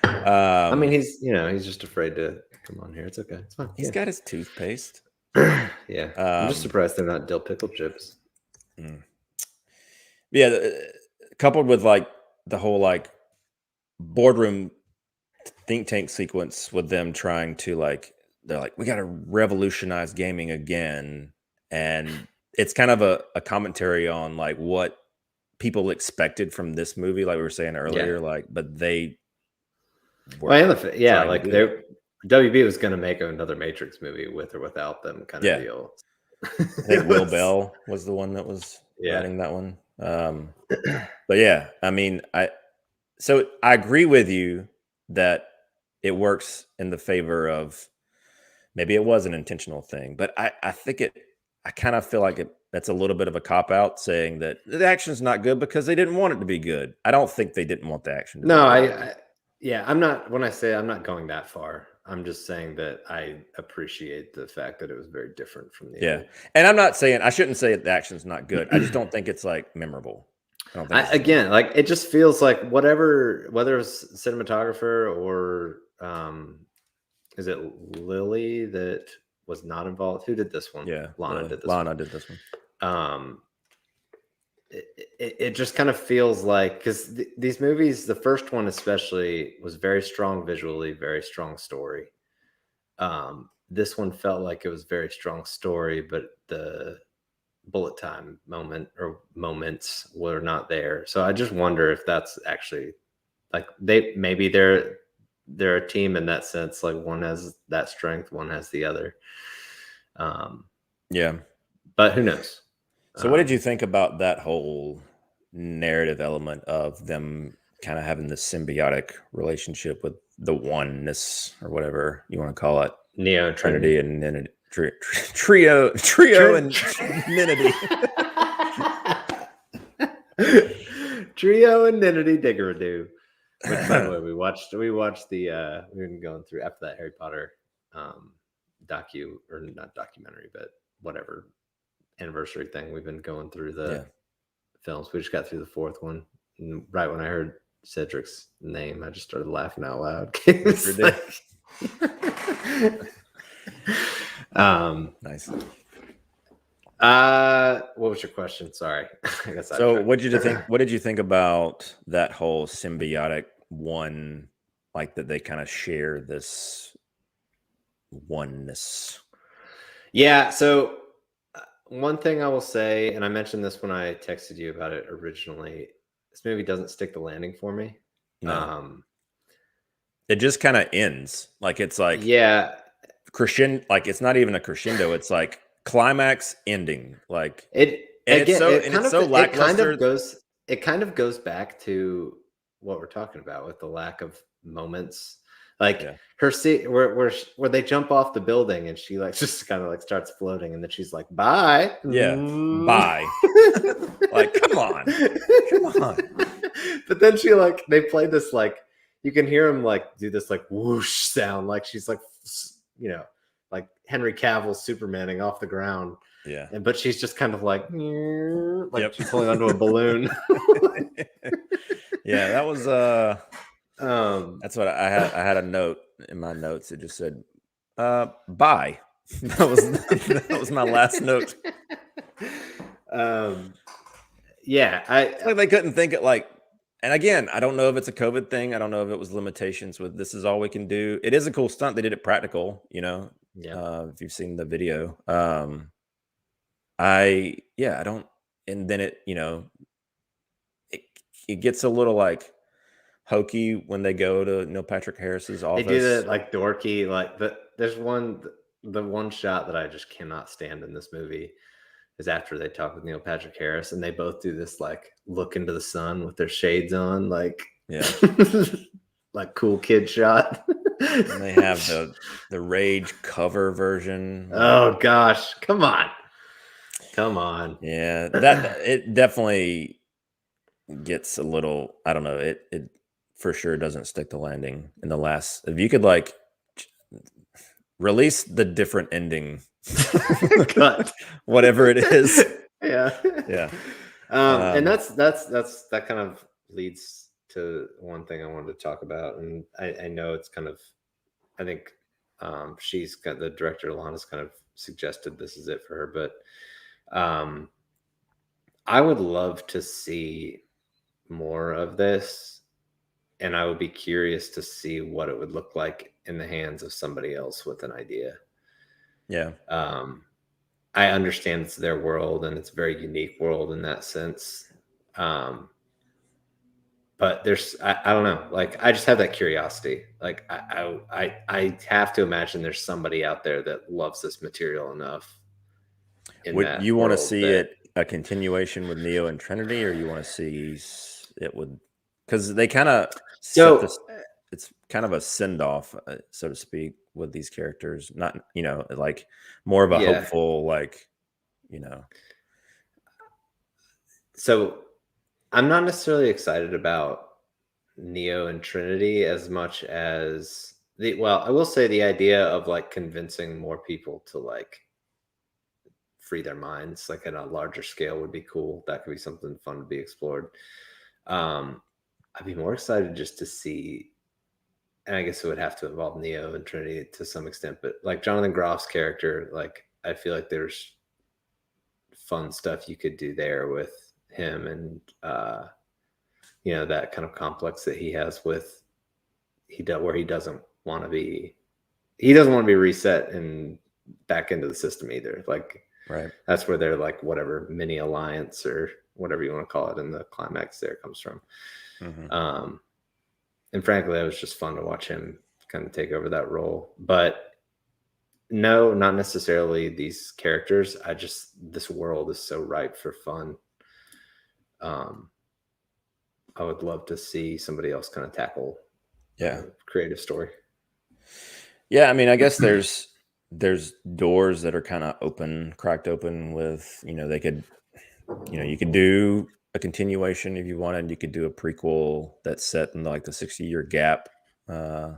I mean, he's just afraid to come on here. It's okay. It's fine. He's got his toothpaste. Yeah. I'm just surprised they're not dill pickle chips. Yeah, coupled with like the whole like boardroom think tank sequence with them trying to they're like, we got to revolutionize gaming again, and it's kind of a commentary on like what people expected from this movie, like we were saying earlier, like, but they WB was going to make another Matrix movie with or without them kind of deal. I think Will Bell was the one that was writing that one. But yeah, I mean, I agree with you that it works in the favor of maybe it was an intentional thing, but I kind of feel like that's a little bit of a cop out saying that the action's not good because they didn't want it to be good. I don't think they didn't want the action to be good. I'm not, when I say I'm not going that far, I'm just saying that I appreciate the fact that it was very different from the other. And I'm not saying, I shouldn't say the action's not good. I just don't think it's like memorable. I don't think like it just feels like whether it's cinematographer or is it Lily that was not involved? Who did this one? Yeah, Lana did this Lana did this one. It just kind of feels like, because these movies, the first one especially, was very strong visually, very strong story. This one felt like it was very strong story, but the bullet time moments were not there. So I just wonder if that's actually like they're a team in that sense. Like one has that strength, one has the other. But who knows? So what did you think about that whole narrative element of them kind of having this symbiotic relationship with the oneness, or whatever you want to call it? Neo and Trinity and Trinity. Trio and Trinity. Trio and Trinity Diggeradoo. Which, by the way, we watched the we've been going through after that Harry Potter not documentary, but whatever anniversary thing. We've been going through the films. We just got through the fourth one. And right when I heard Cedric's name, I just started laughing out loud. Nice. What was your question? Sorry. I guess so what did you think about that whole symbiotic one, like that they kind of share this oneness? Yeah, so one thing I will say, and I mentioned this when I texted you about it originally, this movie doesn't stick the landing for me. No. It just kind of ends. Like it's like crescendo, like it's not even a crescendo, it's like climax ending. Like it kind of goes back to what we're talking about with the lack of moments. Like her scene where they jump off the building and she like just kind of like starts floating, and then she's like, bye. Bye. Like, come on. But then they play this, like, you can hear him like do this like whoosh sound, like she's like, like Henry Cavill Supermaning off the ground. But she's just kind of like she's holding onto a balloon. That was that's what I had a note in my notes. It just said bye. That was my last note. They couldn't think it like, and again, I don't know if it's a COVID thing. I don't know if it was limitations with this is all we can do. It is a cool stunt. They did it practical, if you've seen the video. I don't, and then it gets a the like hokey when they go to Neil Patrick Harris's office. They do that like dorky, like there's the one shot that I just cannot stand in this movie is after they talk with Neil Patrick Harris, and they both do this like look into the sun with their shades on, like like cool kid shot. And they have the Rage cover version. Oh gosh, come on. Yeah, that it definitely gets a little, I don't know, it for sure doesn't stick the landing in the last. If you could like release the different ending, Cut. whatever it is. Yeah. Yeah. And that kind of leads to one thing I wanted to talk about. And I know it's kind of, I think she's got the director, Lana's kind of suggested this is it for her, but I would love to see more of this, and I would be curious to see what it would look like in the hands of somebody else with an idea. Yeah. I understand it's their world and it's a very unique world in that sense. But there's, I don't know, like, I just have that curiosity. Like, I have to imagine there's somebody out there that loves this material enough. Would you want to see it a continuation with Neo and Trinity, or you want to see it with, because they kind of it's kind of a send off, so to speak, with these characters. Not, like more of a hopeful, like, So I'm not necessarily excited about Neo and Trinity as much as I will say the idea of like convincing more people to like free their minds, like at a larger scale, would be cool. That could be something fun to be explored. I'd be more excited just to see, and I guess it would have to involve Neo and Trinity to some extent, but like Jonathan Groff's character, like I feel like there's fun stuff you could do there with him, and that kind of complex that he has with where he doesn't want to be reset and back into the system either. Like, right, that's where they're like whatever mini alliance or whatever you want to call it in the climax there comes from. Mm-hmm. And frankly, it was just fun to watch him kind of take over that role. But no, not necessarily these characters. This world is so ripe for fun. I would love to see somebody else kind of tackle creative story. Yeah, I mean, I guess there's doors that are kind of cracked open with, they could, you could do a continuation if you wanted. You could do a prequel that's set in like the 60-year gap. I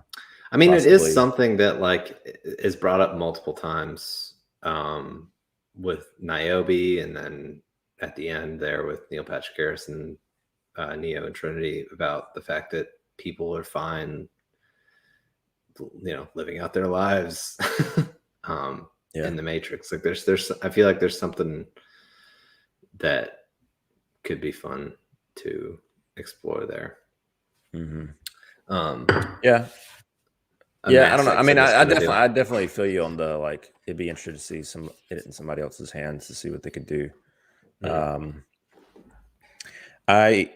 mean, possibly. It is something that like is brought up multiple times with Niobe, and then at the end there with Neil Patrick Harris and Neo and Trinity, about the fact that people are fine, living out their lives in the Matrix. Like there's I feel like there's something that could be fun to explore there. Mm-hmm. I don't know. I mean, I definitely feel you on the, like, it'd be interesting to see it in somebody else's hands to see what they could do. Yeah. Because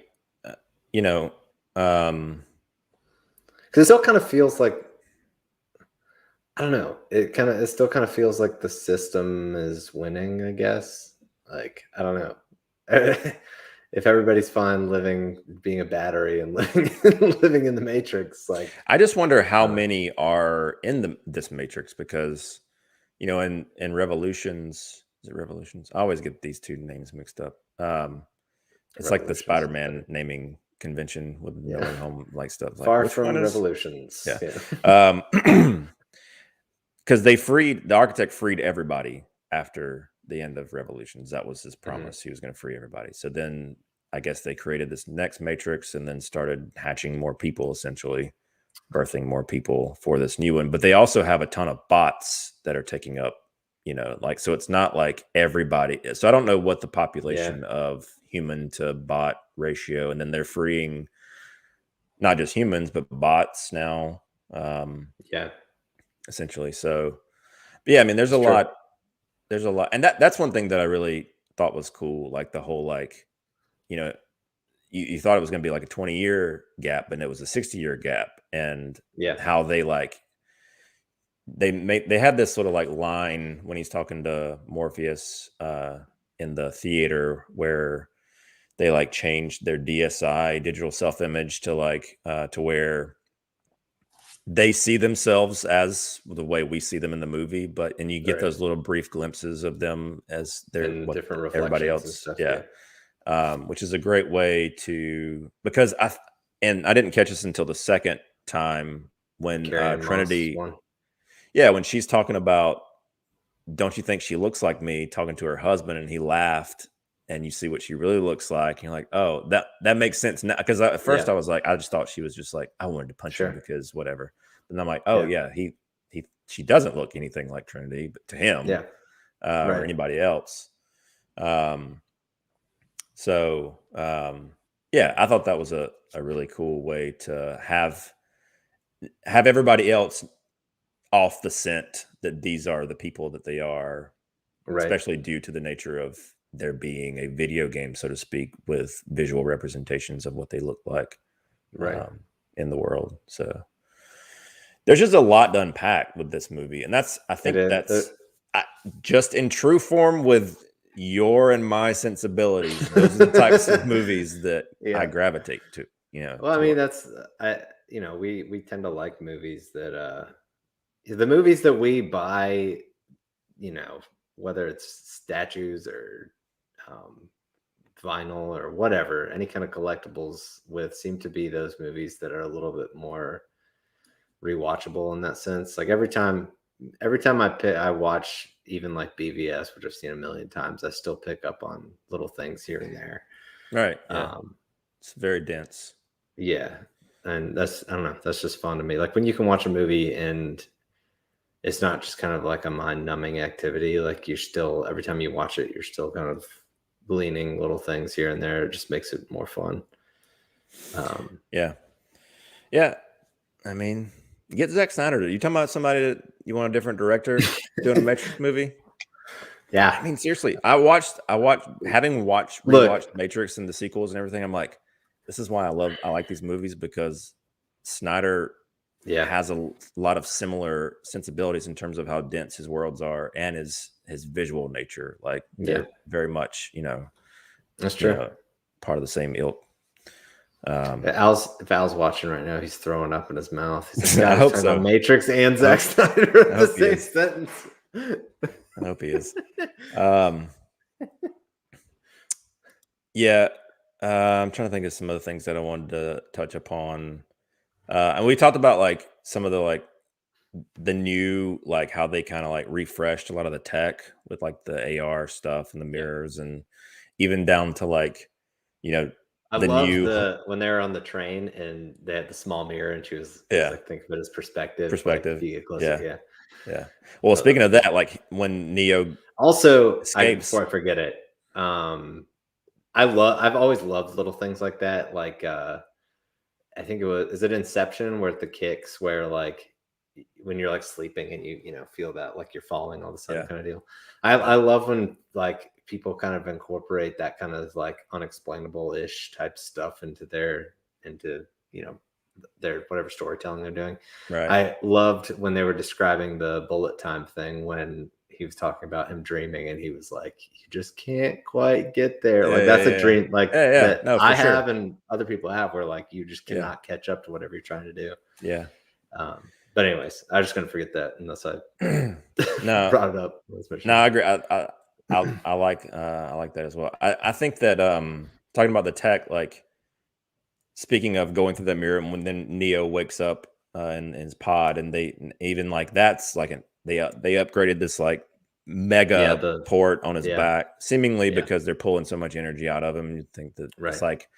it still kind of feels like, I don't know, it still kind of feels like the system is winning, I guess. Like, I don't know. If everybody's fine being a battery and living in the Matrix, like, I just wonder how many are in this Matrix, because, in Revolutions, is it Revolutions? I always get these two names mixed up. It's like the Spider-Man naming convention with No Way Home, like stuff. Far from Revolutions. Yeah. Because the architect freed everybody after the end of Revolutions. That was his promise. Mm-hmm. He was going to free everybody. So then I guess they created this next Matrix and then started hatching more people, essentially birthing more people for this new one. But they also have a ton of bots that are taking up, so it's not like everybody. So I don't know what the population of human to bot ratio, and then they're freeing not just humans, but bots now. Essentially. So, but yeah, I mean, there's a lot, and that's one thing that I really thought was cool. Like the whole, like, you thought it was going to be like a 20-year gap, but it was a 60-year gap, and how they they had this sort of like line when he's talking to Morpheus in the theater, where they like changed their DSI, digital self-image, to like to where they see themselves as the way we see them in the movie, and you get those little brief glimpses of them as they're different everybody else and stuff, which is a great way to, because and I didn't catch this until the second time when Carrie-Anne Moss Trinity, one. yeah, when she's talking about, don't you think she looks like me, talking to her husband, and he laughed, and you see what she really looks like, and you're like, oh, that makes sense now. Because at first I was like, I just thought she was just like, I wanted to punch him because whatever. And I'm like, oh yeah, she doesn't look anything like Trinity, but to him, or anybody else. Yeah, I thought that was a really cool way to have everybody else off the scent that these are the people that they are, especially due to the nature of there being a video game, so to speak, with visual representations of what they look like in the world. So there's just a lot to unpack with this movie, and I think that's just in true form with your and my sensibilities. Those are the types of movies that I gravitate to. Well, I mean, we tend to like movies that the movies that we buy, whether it's statues or vinyl or whatever, any kind of collectibles with, seem to be those movies that are a little bit more rewatchable in that sense. Like every time I watch even like BVS, which I've seen a million times, I still pick up on little things here and there. Right. Yeah. It's very dense. Yeah. And I don't know, that's just fun to me. Like when you can watch a movie and it's not just kind of like a mind-numbing activity. Like you're still, every time you watch it, you're still kind of gleaning little things here and there. It just makes it more fun. Yeah. I mean, get Zack Snyder. You talking about somebody that you want a different director doing a Matrix movie? Yeah. I mean, seriously, having rewatched Matrix and the sequels and everything, I'm like, this is why I like these movies, because Snyder has a lot of similar sensibilities in terms of how dense his worlds are and his visual nature. Like they're very much, that's true. Part of the same ilk. If Al's watching right now, he's throwing up in his mouth. He's like, I hope so. Matrix and Zack Snyder in the same sentence. I hope he is. I'm trying to think of some other things that I wanted to touch upon. And we talked about like some of the new, like how they kind of like refreshed a lot of the tech with like the AR stuff and the mirrors, and even down to like, I loved when they were on the train and they had the small mirror and she was like, think of it as perspective. Like, closer, yeah. Well, speaking of that, like when Neo also escapes, before I forget it, I've always loved little things like that. Like I think is it Inception where the kicks where like when you're like sleeping and you feel that like you're falling all of a sudden kind of deal. I love when like people kind of incorporate that kind of like unexplainable-ish type stuff into their whatever storytelling they're doing. Right. I loved when they were describing the bullet time thing when he was talking about him dreaming and he was like, you just can't quite get there. Like that's a dream like that I have and other people have where like you just cannot catch up to whatever you're trying to do. Yeah. But anyways, I was just gonna forget that unless I brought it up. No, I agree. I like that as well. I think that talking about the tech, like speaking of going through that mirror, and when then Neo wakes up in his pod, and they even like that's like they upgraded this like mega port on his back, seemingly because they're pulling so much energy out of him. You think that it's like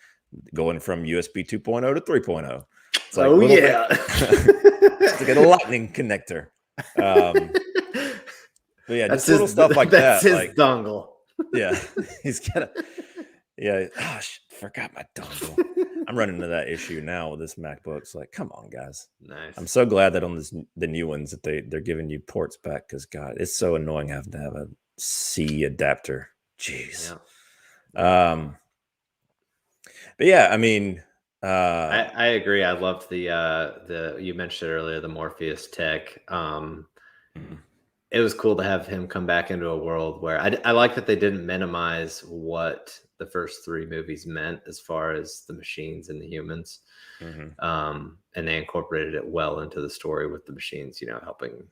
going from USB 2.0 to 3.0. It's like it's like a lightning connector. But yeah, just little stuff like that. That's his like, dongle. Yeah, he's got forgot my dongle. I'm running into that issue now with this MacBook. It's like, come on, guys. Nice. I'm so glad that on the new ones that they're giving you ports back, because God, it's so annoying having to have a C adapter. Jeez. Yeah. But yeah, I mean, I agree. I loved the you mentioned it earlier, the Morpheus tech. It was cool to have him come back into a world where I like that they didn't minimize what the first three movies meant as far as the machines and the humans. And they incorporated it well into the story with the machines, helping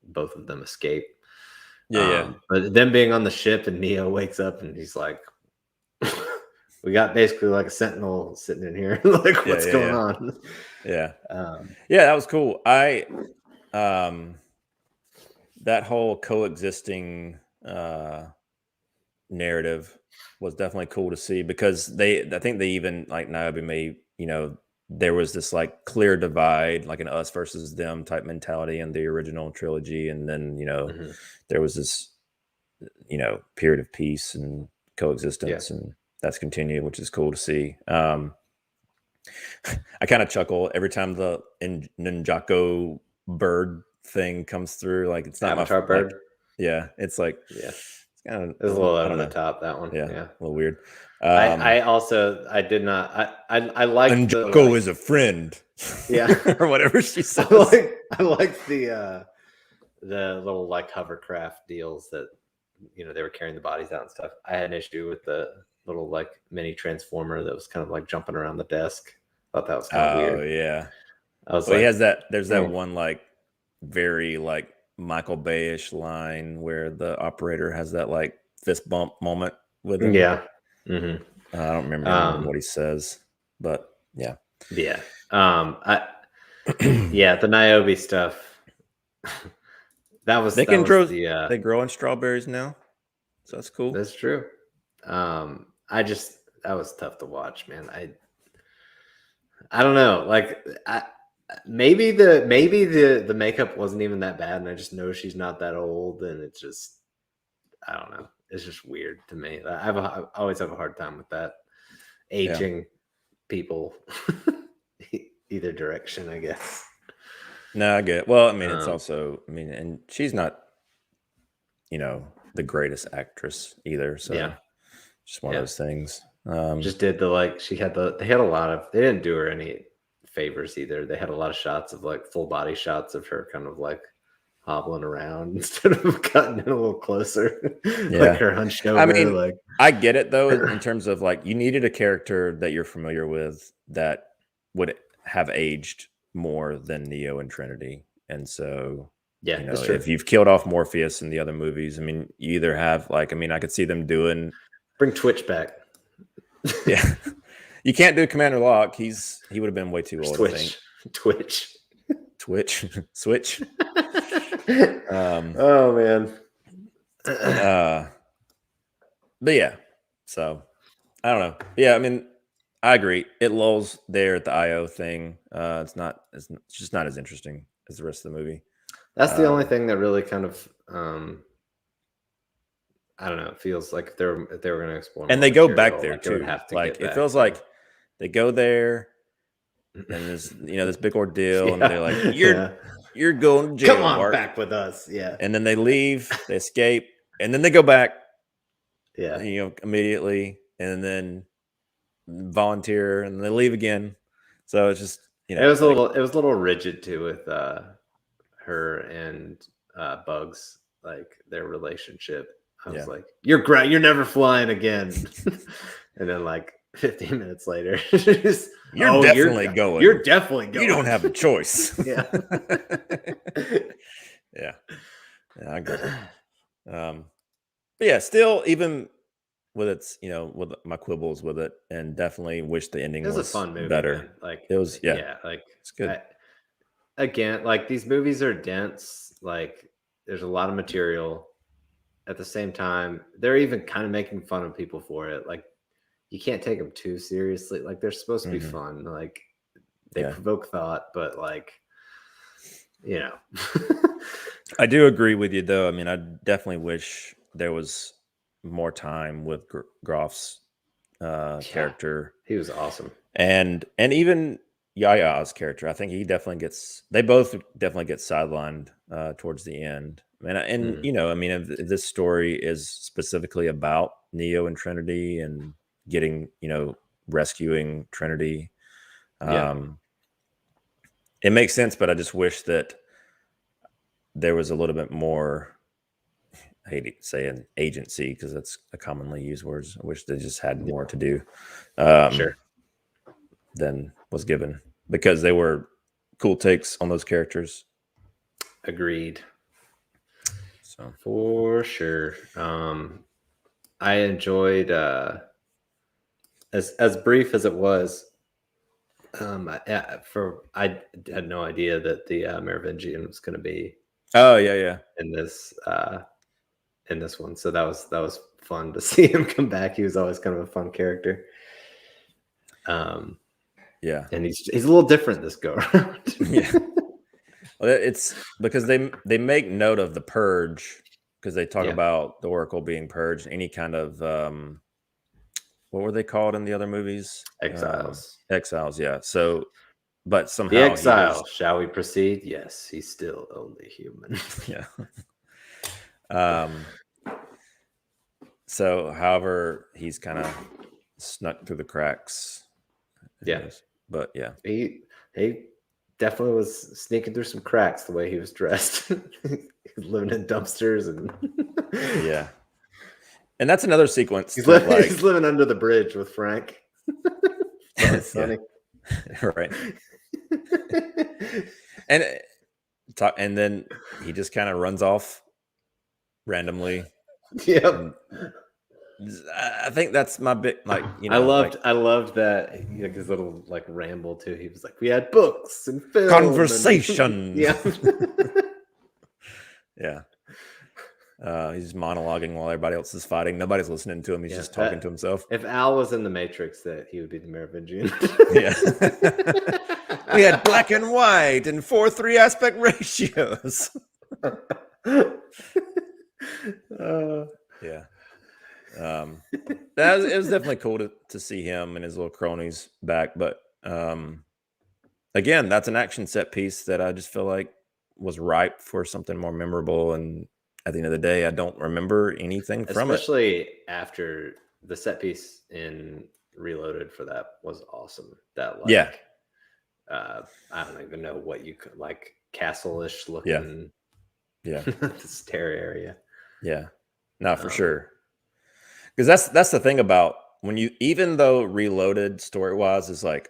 both of them escape. But them being on the ship and Neo wakes up and he's like, we got basically like a sentinel sitting in here. Like, what's going on? Yeah. Yeah, that was cool. That whole coexisting narrative was definitely cool to see, because I think they even, like, Niobe made, there was this like clear divide, like an us versus them type mentality in the original trilogy. And then, there was this, period of peace and coexistence, and that's continued, which is cool to see. I kind of chuckle every time the Ninjago bird thing comes through. Like, it's not Avatar bird. Like, yeah, it's like, it's kind of, it was a little over the top, that one. Yeah, a little weird. I did not. I like Ninjago is a friend. Yeah, or whatever she says. I like the little like hovercraft deals that they were carrying the bodies out and stuff. I had an issue with the little like mini transformer that was kind of like jumping around the desk. Thought that was kind of weird. Oh yeah. I was he has that. There's that one like very like Michael Bay-ish line where the operator has that like fist bump moment with him. Yeah. I don't remember what he says, but yeah. Yeah. The Niobe stuff. They grow in strawberries now, so that's cool. That's true. That was tough to watch, man. I don't know. Like, maybe the makeup wasn't even that bad, and I just know she's not that old, and it's just, I don't know. It's just weird to me. I always have a hard time with that aging people either direction, I guess. No, I get it. Well, I mean, it's also, and she's not, the greatest actress either. So just one of those things. Just did they had a lot of, they didn't do her any favors either. They had a lot of shots of like full body shots of her kind of like hobbling around instead of cutting in a little closer. Like her hunched over. I get it though, in terms of like, you needed a character that you're familiar with that would have aged more than Neo and Trinity. And so, that's true. If you've killed off Morpheus in the other movies, you either have like, I could see them bring Twitch back. Yeah. You can't do Commander Locke. He would have been way too old, I think. Twitch. Switch. Oh man. But yeah. So I don't know. Yeah, I agree. It lulls there at the IO thing. It's just not as interesting as the rest of the movie. That's the only thing that really kind of I don't know. It feels like if they were going to explore, and they go back there too. It feels like they go there, and there's this big ordeal, and they're like, "You're going to jail. Come on, Mark. back with us." Yeah, and then they leave, they escape, and then they go back. Yeah, immediately, and then volunteer, and they leave again. So it's just it was a little rigid too with her and Bugs, like their relationship. I was like, "You're great. You're never flying again." And then, like 15 minutes later, you're definitely going. You're definitely going. You don't have a choice. Yeah. Yeah, I agree. But yeah, still, even with its, with my quibbles with it, and definitely wish the ending was a fun movie, better. Man. Like it was, like it's good. Again, like these movies are dense. Like there's a lot of material. At the same time, they're even kind of making fun of people for it. Like you can't take them too seriously. Like they're supposed to be fun. Like they provoke thought, but like, I do agree with you though. I definitely wish there was more time with Groff's character. He was awesome. And even Yaya's character. I think they both definitely get sidelined towards the end. If this story is specifically about Neo and Trinity and getting, rescuing Trinity, it makes sense, but I just wish that there was a little bit more, I hate saying agency because that's a commonly used word. I wish they just had more to do than was given, because they were cool takes on those characters. Agreed. So for sure. I enjoyed as brief as it was, I had no idea that the Merovingian was going to be Oh yeah. in this one. So that was fun to see him come back. He was always kind of a fun character. Yeah. And he's a little different this go around. Yeah. Well, it's because they make note of the purge, because they talk about the Oracle being purged. Any kind of what were they called in the other movies? Exiles. Exiles, yeah. So, but somehow The exile. Shall we proceed? Yes, he's still only human. Yeah. So, however, he's kind of snuck through the cracks. Yeah. But yeah, he definitely was sneaking through some cracks the way he was dressed. He's living in dumpsters and yeah. And that's another sequence. He's living under the bridge with Frank. That's funny. Right. And then he just kind of runs off randomly. Yep. I think that's my big, like, you know, I loved that, you know, his little like ramble too. He was like, we had books and film conversation. Yeah. Yeah. He's monologuing while everybody else is fighting. Nobody's listening to him. He's just talking to himself. If Al was in the Matrix, that he would be the Merovingian. Yeah. We had black and white and 4:3 aspect ratios. Yeah. It was definitely cool to see him and his little cronies back. But again, that's an action set piece that I just feel like was ripe for something more memorable. And at the end of the day, I don't remember anything from it. Especially after the set piece in Reloaded for that was awesome. That like, I don't even know what you could like castle-ish looking. Yeah. The stair area. Yeah. No, for sure. Because that's the thing about when you, even though Reloaded story-wise is like,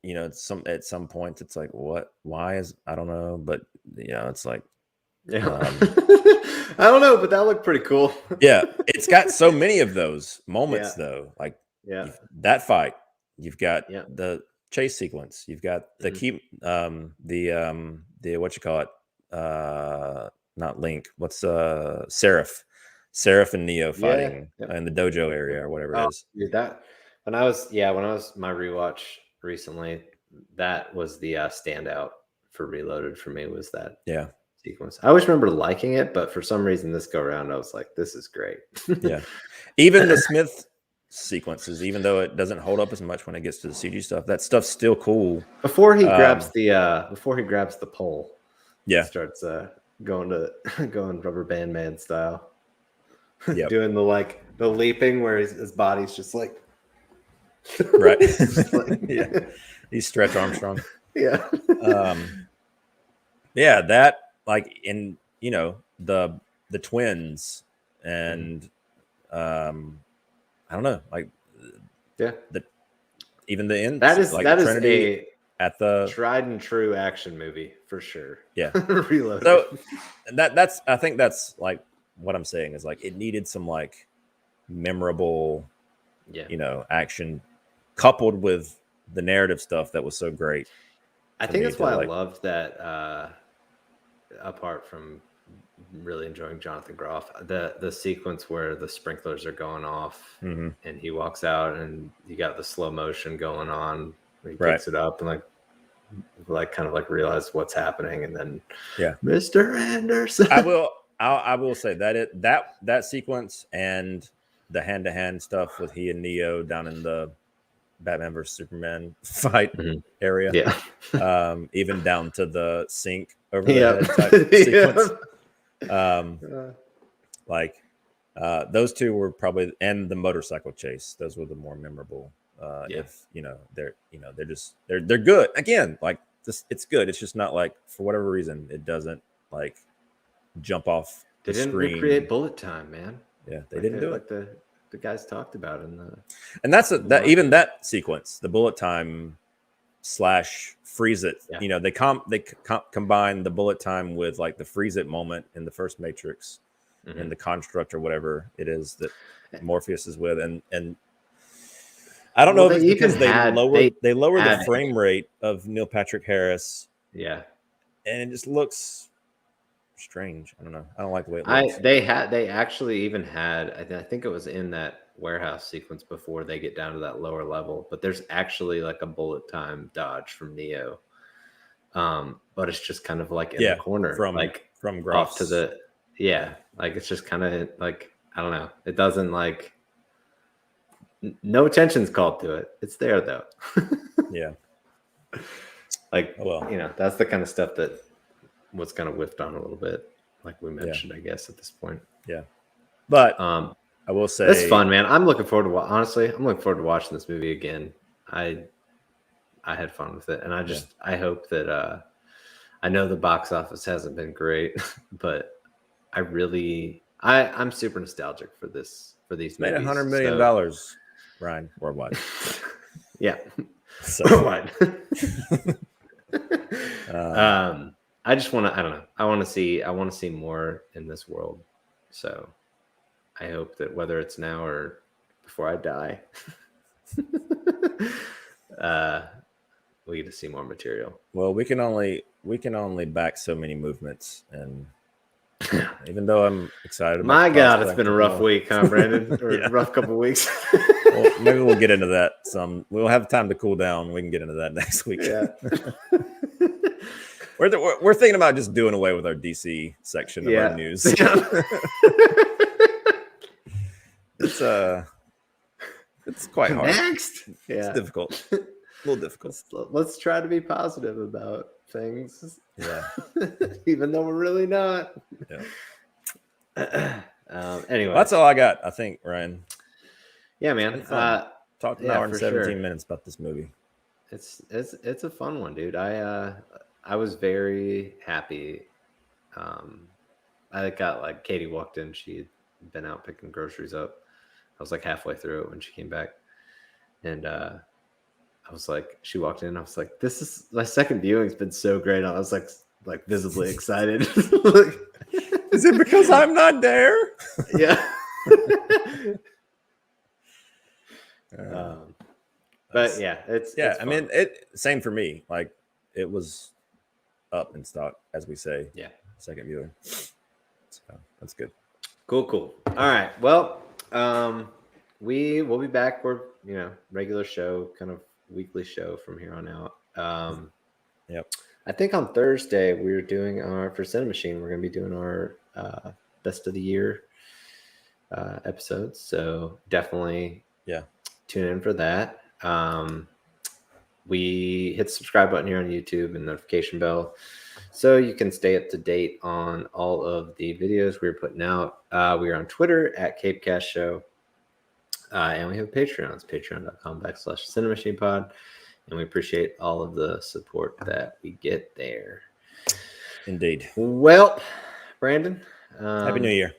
you know, at some points it's like, why is, I don't know, but you know, it's like, yeah. I don't know, but that looked pretty cool. Yeah, it's got so many of those moments though. Like, that fight, you've got the chase sequence, you've got the the what you call it, not Link, what's Seraph and Neo fighting in the dojo area or whatever it is. Dude, that when I was my rewatch recently, that was the standout for Reloaded for me, was that sequence. I always remember liking it, but for some reason this go around I was like, this is great. Yeah. Even the Smith sequences, even though it doesn't hold up as much when it gets to the CG stuff, that stuff's still cool. Before he grabs the pole. Yeah. He starts going Rubber Band Man style. Yeah. Doing the leaping where his body's just like right. Yeah. He's Stretch Armstrong. Yeah. Yeah, that, like, in, you know, the twins and I don't know, like, even the end, that is like Trinity at the tried and true action movie for sure. Yeah. Reloaded. So that's I think that's like what I'm saying is like it needed some like memorable, you know, action coupled with the narrative stuff that was so great. I think that's why I loved that. Apart from really enjoying Jonathan Groff, the sequence where the sprinklers are going off and he walks out and you got the slow motion going on. He picks it up and like kind of like realize what's happening, and then Mr. Anderson. I will say that sequence and the hand-to-hand stuff with he and Neo down in the Batman versus Superman fight area. Yeah. Even down to the sink over the head type sequence. Those two were probably, and the motorcycle chase, those were the more memorable. If you know, they're good. Again, like this, it's good. It's just not like, for whatever reason, it doesn't like jump off the screen. They didn't recreate bullet time, man. Yeah, they didn't do it. The guys talked about in the, and that's even that sequence, the bullet time / freeze it. You know, they combine the bullet time with like the freeze it moment in the first Matrix, in the construct or whatever it is that Morpheus is with, and I don't know Well, if it's they because even had- they lowered the had- frame rate of Neil Patrick Harris, Yeah. and it just looks strange. I don't know. I don't like the way it looks. They actually even had I think it was in that warehouse sequence before they get down to that lower level, but there's actually like a bullet time dodge from Neo. But it's just kind of like in the corner from off Groff's. to the like it's just kind of like I don't know. It doesn't like no attention's called to it. It's there though. Yeah. Like Oh, well. that's the kind of stuff that was kind of whiffed on a little bit, like we mentioned, I guess, at this point. Yeah. But I will say it's fun, man. I'm looking forward to honestly, I'm looking forward to watching this movie again. I had fun with it, and I hope that I know the box office hasn't been great, but I'm super nostalgic for these movies. Made $100 million, Ryan, worldwide. Yeah. So, worldwide. I just want to. I don't know. I want to see more in this world. So, I hope that whether it's now or before I die, we get to see more material. Well, we can only back so many movements, and even though I'm excited, My God, it's been a rough week, huh, Brandon? Or a rough couple weeks. Well, maybe we'll get into that some. We'll have time to cool down. We can get into that next week. Yeah. We're thinking about just doing away with our DC section of our news. It's quite hard. Next, It's difficult. A little difficult. Let's try to be positive about things. Yeah. Even though we're really not. Yeah. Anyway, That's all I got, I think, Ryan. Yeah, man. Talked an hour and 17 minutes about this movie. It's a fun one, dude. I was very happy. I got like Katie walked in. She'd been out picking groceries up. I was like halfway through it when she came back, and I was like, she walked in. I was like, this is my second viewing's been so great. I was like visibly excited. Is it because I'm not there? Yeah. But yeah, it's I mean, same for me. Like it was up in stock, as we say. Yeah. Second viewing. So that's good. Cool. All right. Well, we will be back. We're regular show, kind of weekly show from here on out. Yep. I think on Thursday we're doing for CiNEMAChiNE. We're going to be doing our best of the year episodes. So definitely, tune in for that. We hit the subscribe button here on YouTube and notification bell, so you can stay up to date on all of the videos we're putting out. We are on Twitter at CAPECAST Show, and we have a Patreon. It's patreon.com/CiNEMAChinePod, and we appreciate all of the support that we get there. Indeed. Well, Brandon, Happy New Year.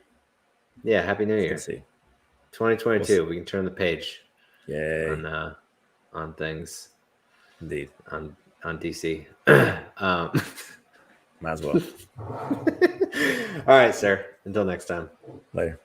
Yeah, Happy New Year. 2022. We can turn the page. Yay. On things. Indeed. On DC. Might as well. All right, sir. Until next time. Later.